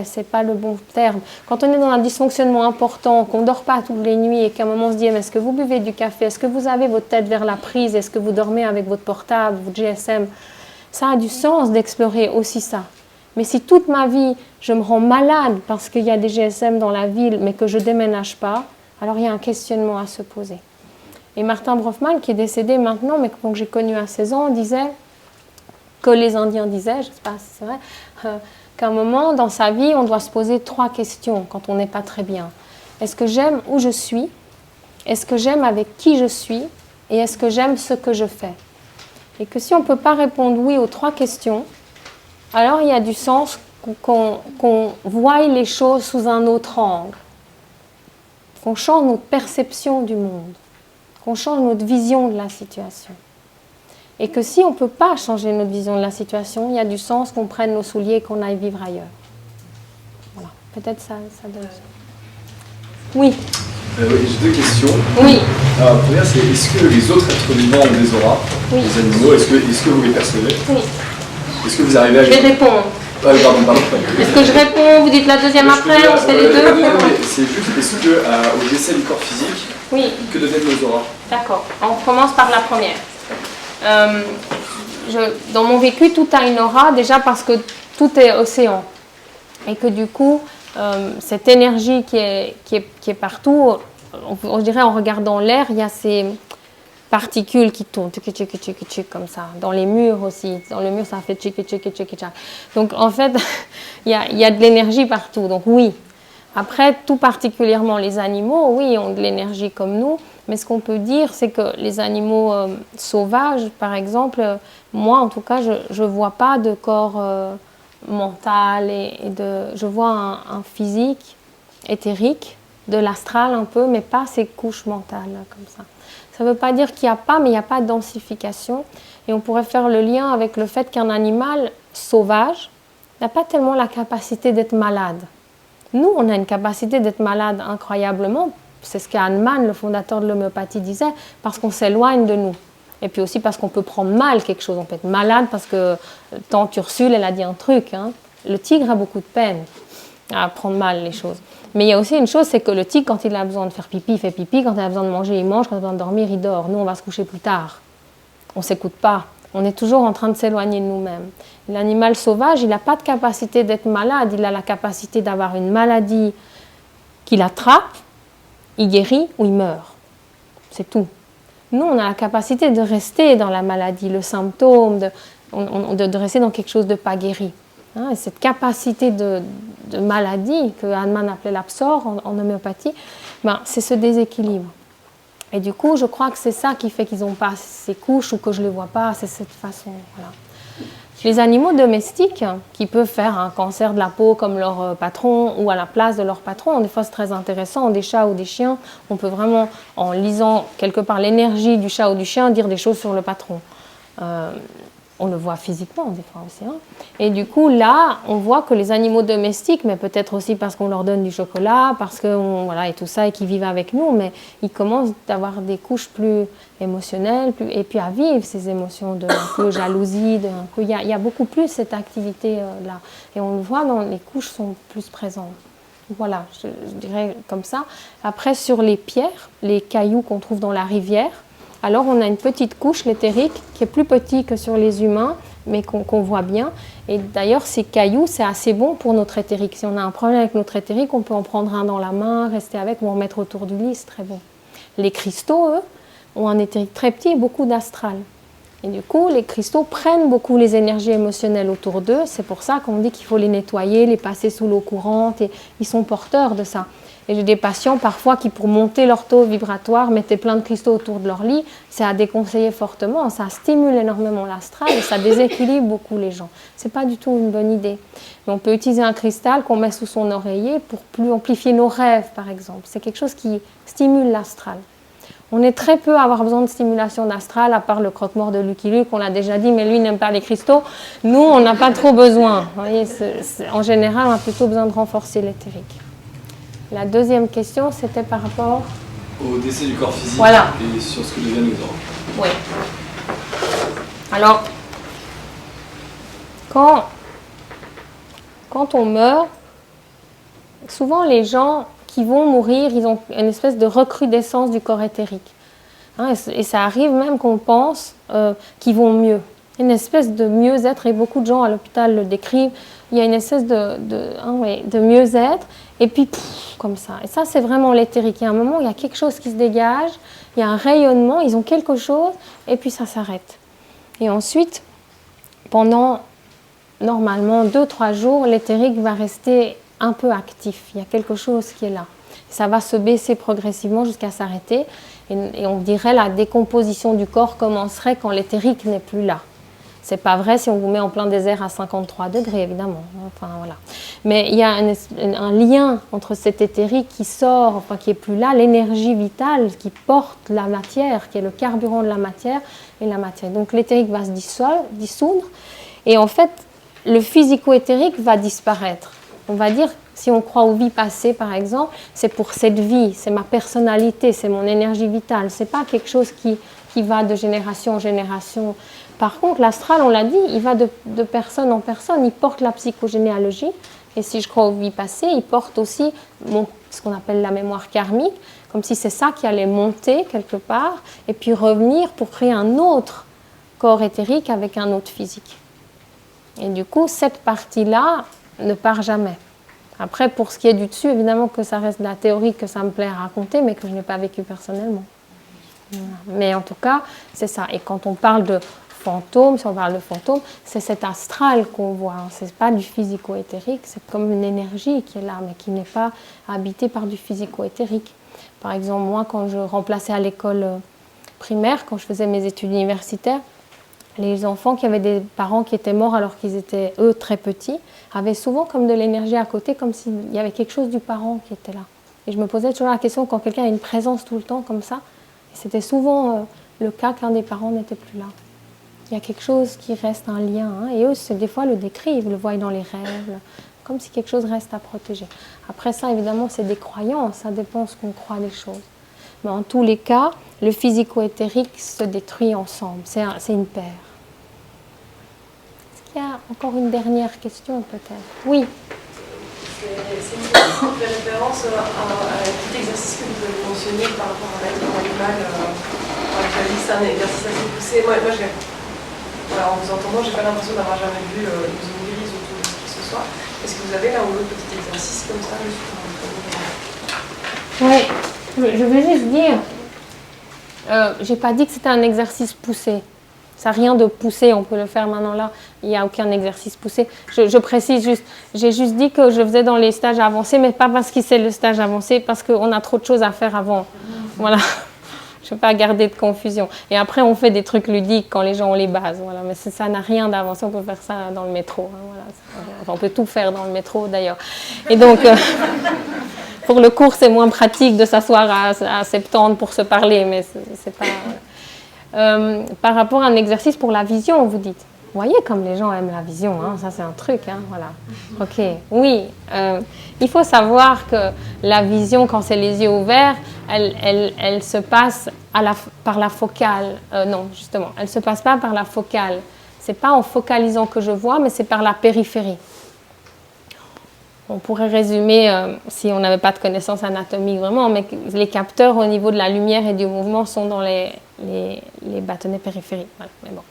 c'est pas le bon terme, quand on est dans un dysfonctionnement important, qu'on ne dort pas toutes les nuits et qu'à un moment on se dit est-ce que vous buvez du café, est-ce que vous avez votre tête vers la prise, est-ce que vous dormez avec votre portable, votre GSM, ça a du sens d'explorer aussi ça. Mais si toute ma vie je me rends malade parce qu'il y a des GSM dans la ville mais que je ne déménage pas, alors il y a un questionnement à se poser. Et Martin Brofman, qui est décédé maintenant, mais que j'ai connu à 16 ans, disait que les Indiens disaient, je ne sais pas si c'est vrai, qu'à un moment dans sa vie, on doit se poser 3 questions quand on n'est pas très bien. Est-ce que j'aime où je suis? Est-ce que j'aime avec qui je suis? Et est-ce que j'aime ce que je fais? Et que si on ne peut pas répondre oui aux 3 questions, alors il y a du sens qu'on voie les choses sous un autre angle, qu'on change notre perception du monde, qu'on change notre vision de la situation. Et que si on ne peut pas changer notre vision de la situation, il y a du sens qu'on prenne nos souliers et qu'on aille vivre ailleurs. Voilà, peut-être ça donne. Oui. Oui, j'ai 2 questions. Oui. Alors, la première, c'est est-ce que les autres êtres vivants ont des auras? Oui. Les animaux, est-ce que vous les percevez? Oui. Est-ce que vous arrivez à... Je vais répondre. Pardon. Est-ce que je réponds? Vous dites la deuxième après, on se fait les deux? Non, mais c'est juste, est-ce que au décès du corps physique, oui. Que deviennent nos auras? D'accord. On commence par la première. Dans mon vécu, tout a une aura, déjà parce que tout est océan. Et que du coup, cette énergie qui est partout, on dirait en regardant l'air, il y a ces particules qui tournent, comme ça. Dans les murs aussi. Dans le mur, ça fait tchik. Donc en fait, il y a de l'énergie partout. Donc oui. Après, tout particulièrement les animaux, oui, ont de l'énergie comme nous. Mais ce qu'on peut dire, c'est que les animaux sauvages, par exemple, moi en tout cas, je ne vois pas de corps mental je vois un physique éthérique, de l'astral un peu, mais pas ces couches mentales comme ça. Ça ne veut pas dire qu'il n'y a pas, mais il n'y a pas de densification. Et on pourrait faire le lien avec le fait qu'un animal sauvage n'a pas tellement la capacité d'être malade. Nous, on a une capacité d'être malade incroyablement. C'est ce qu'Hahnemann, le fondateur de l'homéopathie, disait, parce qu'on s'éloigne de nous. Et puis aussi parce qu'on peut prendre mal quelque chose. On peut être malade parce que tante Ursule, elle a dit un truc. Hein. Le tigre a beaucoup de peine à prendre mal les choses. Mais il y a aussi une chose, c'est que le tigre, quand il a besoin de faire pipi, il fait pipi. Quand il a besoin de manger, il mange. Quand il a besoin de dormir, il dort. Nous, on va se coucher plus tard. On ne s'écoute pas. On est toujours en train de s'éloigner de nous-mêmes. L'animal sauvage, il n'a pas de capacité d'être malade. Il a la capacité d'avoir une maladie qu'il attrape, il guérit ou il meurt. C'est tout. Nous, on a la capacité de rester dans la maladie, le symptôme, de rester dans quelque chose de pas guéri. Hein, et cette capacité de maladie que Hahnemann appelait l'absor en homéopathie, c'est ce déséquilibre. Et du coup, je crois que c'est ça qui fait qu'ils n'ont pas ces couches ou que je ne les vois pas, c'est cette façon. Voilà. Les animaux domestiques qui peuvent faire un cancer de la peau comme leur patron ou à la place de leur patron, des fois c'est très intéressant, des chats ou des chiens, on peut vraiment, en lisant quelque part l'énergie du chat ou du chien, dire des choses sur le patron. On le voit physiquement des fois aussi. Hein. Et du coup, là, on voit que les animaux domestiques, mais peut-être aussi parce qu'on leur donne du chocolat, parce que voilà, et tout ça, et qu'ils vivent avec nous, mais ils commencent à avoir des couches plus émotionnelles, et puis à vivre ces émotions de un peu jalousie, il y a beaucoup plus cette activité-là. Et on le voit, les couches sont plus présentes. Voilà, je dirais comme ça. Après, sur les pierres, les cailloux qu'on trouve dans la rivière, alors on a une petite couche, l'éthérique, qui est plus petite que sur les humains, mais qu'on voit bien. Et d'ailleurs, ces cailloux, c'est assez bon pour notre éthérique. Si on a un problème avec notre éthérique, on peut en prendre un dans la main, rester avec, ou en mettre autour du lit, c'est très bon. Les cristaux, eux, ont un éthérique très petit et beaucoup d'astral. Et du coup, les cristaux prennent beaucoup les énergies émotionnelles autour d'eux. C'est pour ça qu'on dit qu'il faut les nettoyer, les passer sous l'eau courante, et ils sont porteurs de ça. Et j'ai des patients parfois qui, pour monter leur taux vibratoire, mettaient plein de cristaux autour de leur lit. C'est à déconseiller fortement. Ça stimule énormément l'astral et ça déséquilibre beaucoup les gens. Ce n'est pas du tout une bonne idée. Mais on peut utiliser un cristal qu'on met sous son oreiller pour plus amplifier nos rêves, par exemple. C'est quelque chose qui stimule l'astral. On est très peu à avoir besoin de stimulation d'astral, à part le croque-mort de Lucky Luke, on l'a déjà dit, mais lui n'aime pas les cristaux. Nous, on n'a pas trop besoin. Vous voyez, en général, on a plutôt besoin de renforcer l'éthérique. La deuxième question, c'était par rapport au décès du corps physique voilà. Et sur ce que deviennent les oranges. Oui. Alors, quand on meurt, souvent les gens qui vont mourir, ils ont une espèce de recrudescence du corps éthérique. Hein, et ça arrive même qu'on pense qu'ils vont mieux. Une espèce de mieux-être, et beaucoup de gens à l'hôpital le décrivent, il y a une espèce de mieux-être, et puis comme ça. Et ça, c'est vraiment l'éthérique. Il y a un moment où il y a quelque chose qui se dégage, il y a un rayonnement, ils ont quelque chose, et puis ça s'arrête. Et ensuite, pendant normalement 2-3 jours, l'éthérique va rester un peu actif. Il y a quelque chose qui est là. Ça va se baisser progressivement jusqu'à s'arrêter. Et on dirait la décomposition du corps commencerait quand l'éthérique n'est plus là. C'est pas vrai si on vous met en plein désert à 53 degrés, évidemment. Enfin, voilà. Mais il y a un lien entre cet éthérique qui sort, enfin qui est plus là, l'énergie vitale qui porte la matière, qui est le carburant de la matière, et la matière. Donc l'éthérique va se dissoudre, et en fait, le physico-éthérique va disparaître. On va dire, si on croit aux vies passées, par exemple, c'est pour cette vie, c'est ma personnalité, c'est mon énergie vitale. C'est pas quelque chose qui va de génération en génération. Par contre, l'astral, on l'a dit, il va de personne en personne. Il porte la psychogénéalogie. Et si je crois aux vies passées, il porte aussi ce qu'on appelle la mémoire karmique, comme si c'est ça qui allait monter quelque part et puis revenir pour créer un autre corps éthérique avec un autre physique. Et du coup, cette partie-là ne part jamais. Après, pour ce qui est du dessus, évidemment que ça reste de la théorie que ça me plaît à raconter, mais que je n'ai pas vécu personnellement. Voilà. Mais en tout cas, c'est ça. Et quand on parle de fantôme, si on parle de fantôme, c'est cet astral qu'on voit. Ce n'est pas du physico-éthérique, c'est comme une énergie qui est là, mais qui n'est pas habitée par du physico-éthérique. Par exemple, moi, quand je remplaçais à l'école primaire, quand je faisais mes études universitaires, les enfants qui avaient des parents qui étaient morts alors qu'ils étaient, eux, très petits, avaient souvent comme de l'énergie à côté, comme s'il y avait quelque chose du parent qui était là. Et je me posais toujours la question, quand quelqu'un a une présence tout le temps comme ça, et c'était souvent le cas qu'un des parents n'était plus là. Il y a quelque chose qui reste un lien, hein, et eux, des fois, le décrivent, le voient dans les rêves, comme si quelque chose reste à protéger. Après ça, évidemment, c'est des croyances, ça dépend de ce qu'on croit des choses. Mais en tous les cas, le physico-éthérique se détruit ensemble, c'est une paire. Est-ce qu'il y a encore une dernière question, peut-être? Oui. C'est une question qui fait référence à un petit exercice que vous avez mentionné par rapport à l'être animal. C'est un exercice assez poussé. Moi en vous entendant, j'ai pas l'impression d'avoir jamais vu une zone grise autour de qui que ce soit. Est-ce que vous avez l'un ou l'autre petit exercice comme ça Oui, je veux juste dire, j'ai pas dit que c'était un exercice poussé. Ça n'a rien de poussé, on peut le faire maintenant là, il n'y a aucun exercice poussé. Je précise juste, j'ai juste dit que je faisais dans les stages avancés, mais pas parce que c'est le stage avancé, parce qu'on a trop de choses à faire avant. Voilà. Je ne veux pas garder de confusion. Et après, on fait des trucs ludiques quand les gens ont les bases. Voilà. Mais ça n'a rien d'avancé. On peut faire ça dans le métro. Hein, voilà. Enfin, on peut tout faire dans le métro, d'ailleurs. Et donc, pour le cours, c'est moins pratique de s'asseoir à 70 pour se parler. Mais c'est pas... par rapport à un exercice pour la vision, vous dites. Vous voyez comme les gens aiment la vision. Hein, ça, c'est un truc. Hein, voilà. OK. Oui. Il faut savoir que la vision, quand c'est les yeux ouverts, elle se passe par la focale. Non, justement, elle ne se passe pas par la focale. Ce n'est pas en focalisant que je vois, mais c'est par la périphérie. On pourrait résumer, si on n'avait pas de connaissances anatomiques vraiment, mais les capteurs au niveau de la lumière et du mouvement sont dans les bâtonnets périphériques. Voilà, mais bon.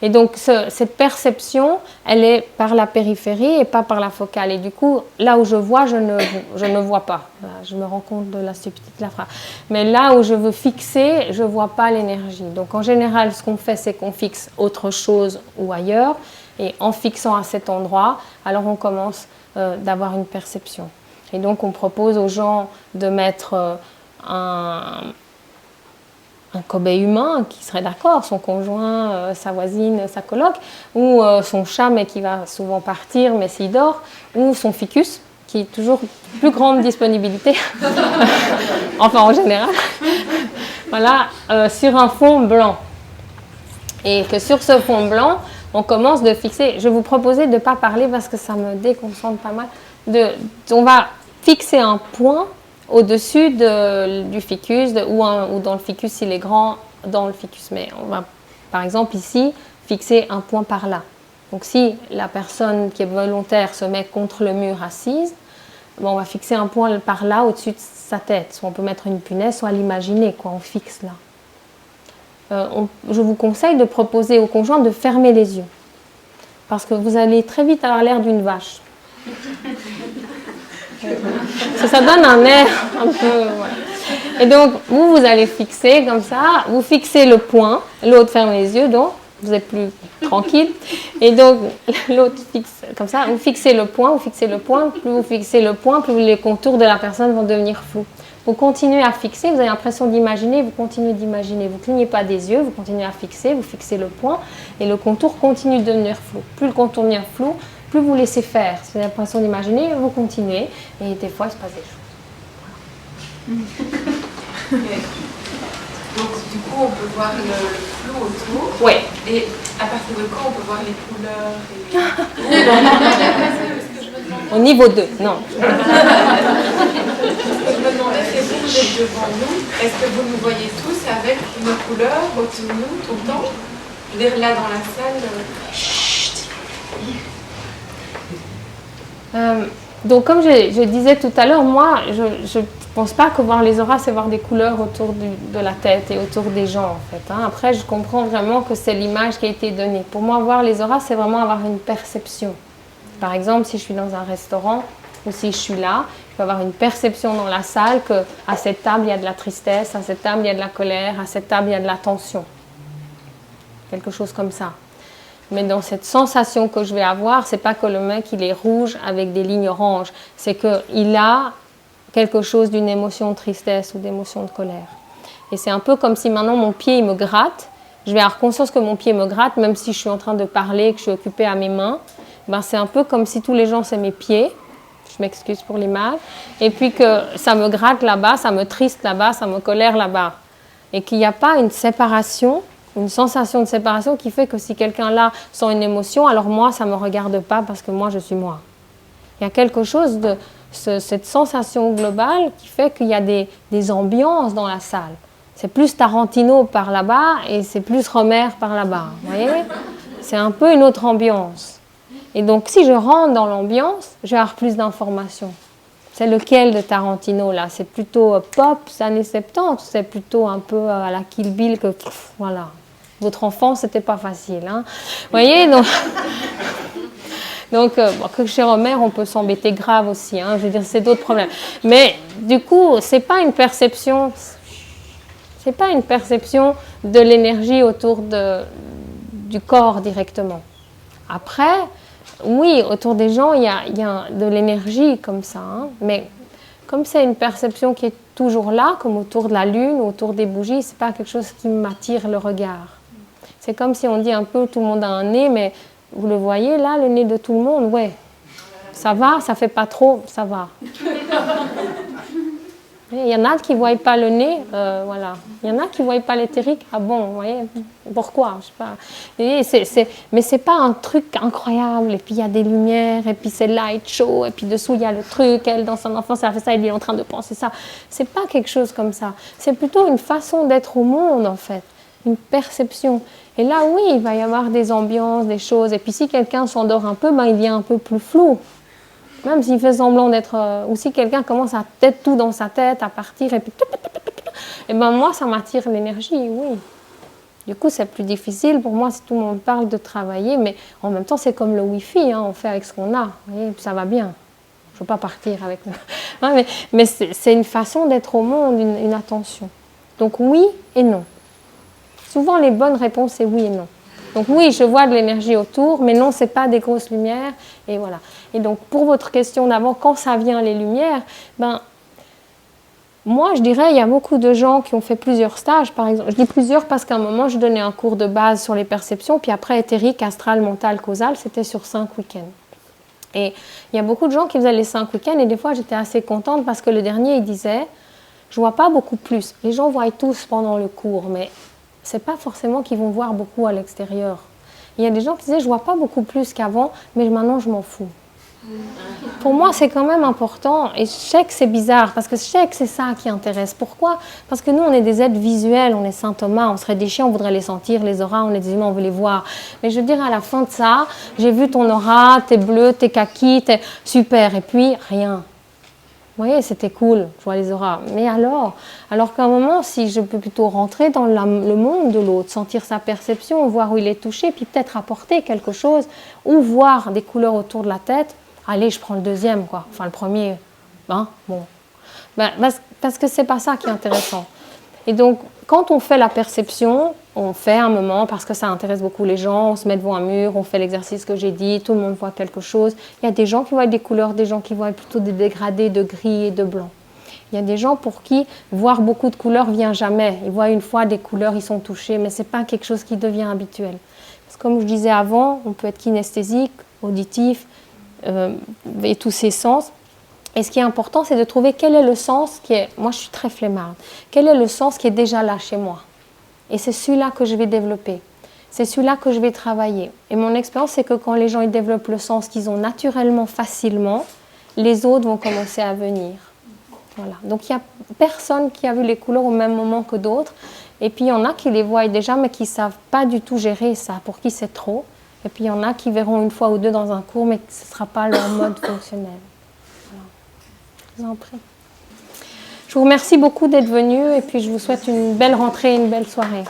Et donc, cette perception, elle est par la périphérie et pas par la focale. Et du coup, là où je vois, je ne vois pas. Voilà, je me rends compte de la stupidité de la phrase. Mais là où je veux fixer, je ne vois pas l'énergie. Donc, en général, ce qu'on fait, c'est qu'on fixe autre chose ou ailleurs. Et en fixant à cet endroit, alors on commence d'avoir une perception. Et donc on propose aux gens de mettre un cobaye humain qui serait d'accord, son conjoint, sa voisine, sa coloc, ou son chat mais qui va souvent partir mais s'il dort, ou son ficus qui est toujours plus grande disponibilité, enfin en général, voilà, sur un fond blanc. Et que sur ce fond blanc, on commence de fixer, je vais vous proposer de ne pas parler parce que ça me déconcentre pas mal, on va fixer un point au-dessus du ficus, ou dans le ficus s'il est grand, dans le ficus. Mais on va, par exemple, ici, fixer un point par là. Donc si la personne qui est volontaire se met contre le mur assise, on va fixer un point par là, au-dessus de sa tête. Soit on peut mettre une punaise, soit l'imaginer, quoi, on fixe là. Je vous conseille de proposer au conjoint de fermer les yeux. Parce que vous allez très vite avoir l'air d'une vache. Ça donne un air un peu... Voilà. Et donc, vous allez fixer comme ça, vous fixez le point, l'autre ferme les yeux, donc vous êtes plus tranquille. Et donc, l'autre fixe comme ça, vous fixez le point, plus vous fixez le point, plus les contours de la personne vont devenir flous. Vous continuez à fixer, vous avez l'impression d'imaginer, vous continuez d'imaginer. Vous ne clignez pas des yeux, vous continuez à fixer, vous fixez le point, et le contour continue de devenir flou. Plus le contour devient flou, plus vous laissez faire. Si vous avez l'impression d'imaginer, vous continuez, et des fois, il se passe des choses. Donc, du coup, on peut voir le flou autour. Oui. Et à partir de quand on peut voir les couleurs et... Au niveau 2, non. Je me demandais, c'est vous qui êtes devant nous, est-ce que vous nous voyez tous avec nos couleurs autour de nous tout le temps? Je veux dire, là dans la salle. Donc, comme je disais tout à l'heure, moi, je ne pense pas que voir les auras, c'est voir des couleurs autour de la tête et autour des gens, en fait. Hein. Après, je comprends vraiment que c'est l'image qui a été donnée. Pour moi, voir les auras, c'est vraiment avoir une perception. Par exemple, si je suis dans un restaurant ou si je suis là, je peux avoir une perception dans la salle qu'à cette table, il y a de la tristesse, à cette table, il y a de la colère, à cette table, il y a de la tension. Quelque chose comme ça. Mais dans cette sensation que je vais avoir, c'est pas que le mec il est rouge avec des lignes oranges, c'est qu'il a quelque chose d'une émotion de tristesse ou d'émotion de colère. Et c'est un peu comme si maintenant mon pied il me gratte, je vais avoir conscience que mon pied me gratte, même si je suis en train de parler, que je suis occupée à mes mains. Ben, c'est un peu comme si tous les gens c'est mes pieds, je m'excuse pour l'image, et puis que ça me gratte là-bas, ça me triste là-bas, ça me colère là-bas. Et qu'il n'y a pas une séparation, une sensation de séparation qui fait que si quelqu'un là sent une émotion, alors moi ça ne me regarde pas parce que moi je suis moi. Il y a quelque chose de cette sensation globale qui fait qu'il y a des ambiances dans la salle. C'est plus Tarantino par là-bas et c'est plus Romer par là-bas. Vous voyez ? C'est un peu une autre ambiance. Et donc, si je rentre dans l'ambiance, je vais avoir plus d'informations. C'est lequel de Tarantino, là? C'est plutôt pop, c'est années 70, c'est plutôt un peu à la Kill Bill que... Voilà. Votre enfance, c'était pas facile. Hein? Vous voyez? Donc que chez Romer, on peut s'embêter grave aussi. Hein? Je veux dire, c'est d'autres problèmes. Mais du coup, c'est pas une perception de l'énergie autour du corps directement. Après... Oui, autour des gens, il y a de l'énergie comme ça. Hein. Mais comme c'est une perception qui est toujours là, comme autour de la lune, autour des bougies, ce n'est pas quelque chose qui m'attire le regard. C'est comme si on dit un peu tout le monde a un nez, mais vous le voyez là, le nez de tout le monde, ouais. Ça va, ça ne fait pas trop, ça va. Il y en a qui ne voient pas le nez, voilà. Il y en a qui ne voient pas l'éthérique. Ah bon, vous voyez, pourquoi? Je sais pas. Mais ce n'est pas un truc incroyable. Et puis il y a des lumières, et puis c'est light show, et puis dessous il y a le truc, elle dans son enfance, elle a fait ça, elle est en train de penser ça. Ce n'est pas quelque chose comme ça. C'est plutôt une façon d'être au monde, en fait. Une perception. Et là, oui, il va y avoir des ambiances, des choses. Et puis si quelqu'un s'endort un peu, ben, il devient un peu plus flou. Même s'il fait semblant d'être... ou si quelqu'un commence à tête tout dans sa tête, à partir, et puis... Et ben moi, ça m'attire l'énergie, oui. Du coup, c'est plus difficile pour moi si tout le monde parle de travailler, mais en même temps, c'est comme le Wi-Fi, hein, on fait avec ce qu'on a, vous voyez, ça va bien. Je ne veux pas partir avec... Ouais, mais c'est une façon d'être au monde, une attention. Donc oui et non. Souvent, les bonnes réponses, c'est oui et non. Donc oui, je vois de l'énergie autour, mais non, ce n'est pas des grosses lumières. Et voilà. Et donc, pour votre question d'avant, quand ça vient les lumières, ben, moi, je dirais, il y a beaucoup de gens qui ont fait plusieurs stages, par exemple. Je dis plusieurs parce qu'à un moment, je donnais un cours de base sur les perceptions, puis après, éthérique, astral, mental, causal, c'était sur 5 week-ends. Et il y a beaucoup de gens qui faisaient les 5 week-ends, et des fois, j'étais assez contente parce que le dernier, il disait, je ne vois pas beaucoup plus. Les gens voient tous pendant le cours, mais ce n'est pas forcément qu'ils vont voir beaucoup à l'extérieur. Il y a des gens qui disaient, je ne vois pas beaucoup plus qu'avant, mais maintenant, je m'en fous. Pour moi, c'est quand même important, et je sais que c'est bizarre, parce que je sais que c'est ça qui intéresse. Pourquoi? Parce que nous, on est des êtres visuels, on est Saint Thomas, on serait des chiens, on voudrait les sentir, les auras, on est des humains, on veut les voir. Mais je veux dire, à la fin de ça, j'ai vu ton aura, t'es bleu, t'es kaki, t'es super, et puis rien. Vous voyez, c'était cool, je vois les auras. Mais alors qu'à un moment, si je peux plutôt rentrer dans le monde de l'autre, sentir sa perception, voir où il est touché, puis peut-être apporter quelque chose, ou voir des couleurs autour de la tête, allez, je prends le deuxième, quoi. Enfin, le premier, hein, bon. Ben, parce que c'est pas ça qui est intéressant. Et donc, quand on fait la perception, on fait un moment parce que ça intéresse beaucoup les gens, on se met devant un mur, on fait l'exercice que j'ai dit, tout le monde voit quelque chose. Il y a des gens qui voient des couleurs, des gens qui voient plutôt des dégradés de gris et de blanc. Il y a des gens pour qui voir beaucoup de couleurs ne vient jamais. Ils voient une fois des couleurs, ils sont touchés, mais ce n'est pas quelque chose qui devient habituel. Parce que comme je disais avant, on peut être kinesthésique, auditif, et tous ces sens. Et ce qui est important, c'est de trouver quel est le sens qui est... Moi, je suis très flemmarde. Quel est le sens qui est déjà là chez moi? Et c'est celui-là que je vais développer. C'est celui-là que je vais travailler. Et mon expérience, c'est que quand les gens ils développent le sens qu'ils ont naturellement, facilement, les autres vont commencer à venir. Voilà. Donc, il n'y a personne qui a vu les couleurs au même moment que d'autres. Et puis, il y en a qui les voient déjà, mais qui ne savent pas du tout gérer ça, pour qui c'est trop. Et puis, il y en a qui verront une fois ou deux dans un cours, mais ce ne sera pas leur mode fonctionnel. Voilà. Je vous en prie. Je vous remercie beaucoup d'être venus et puis je vous souhaite une belle rentrée et une belle soirée.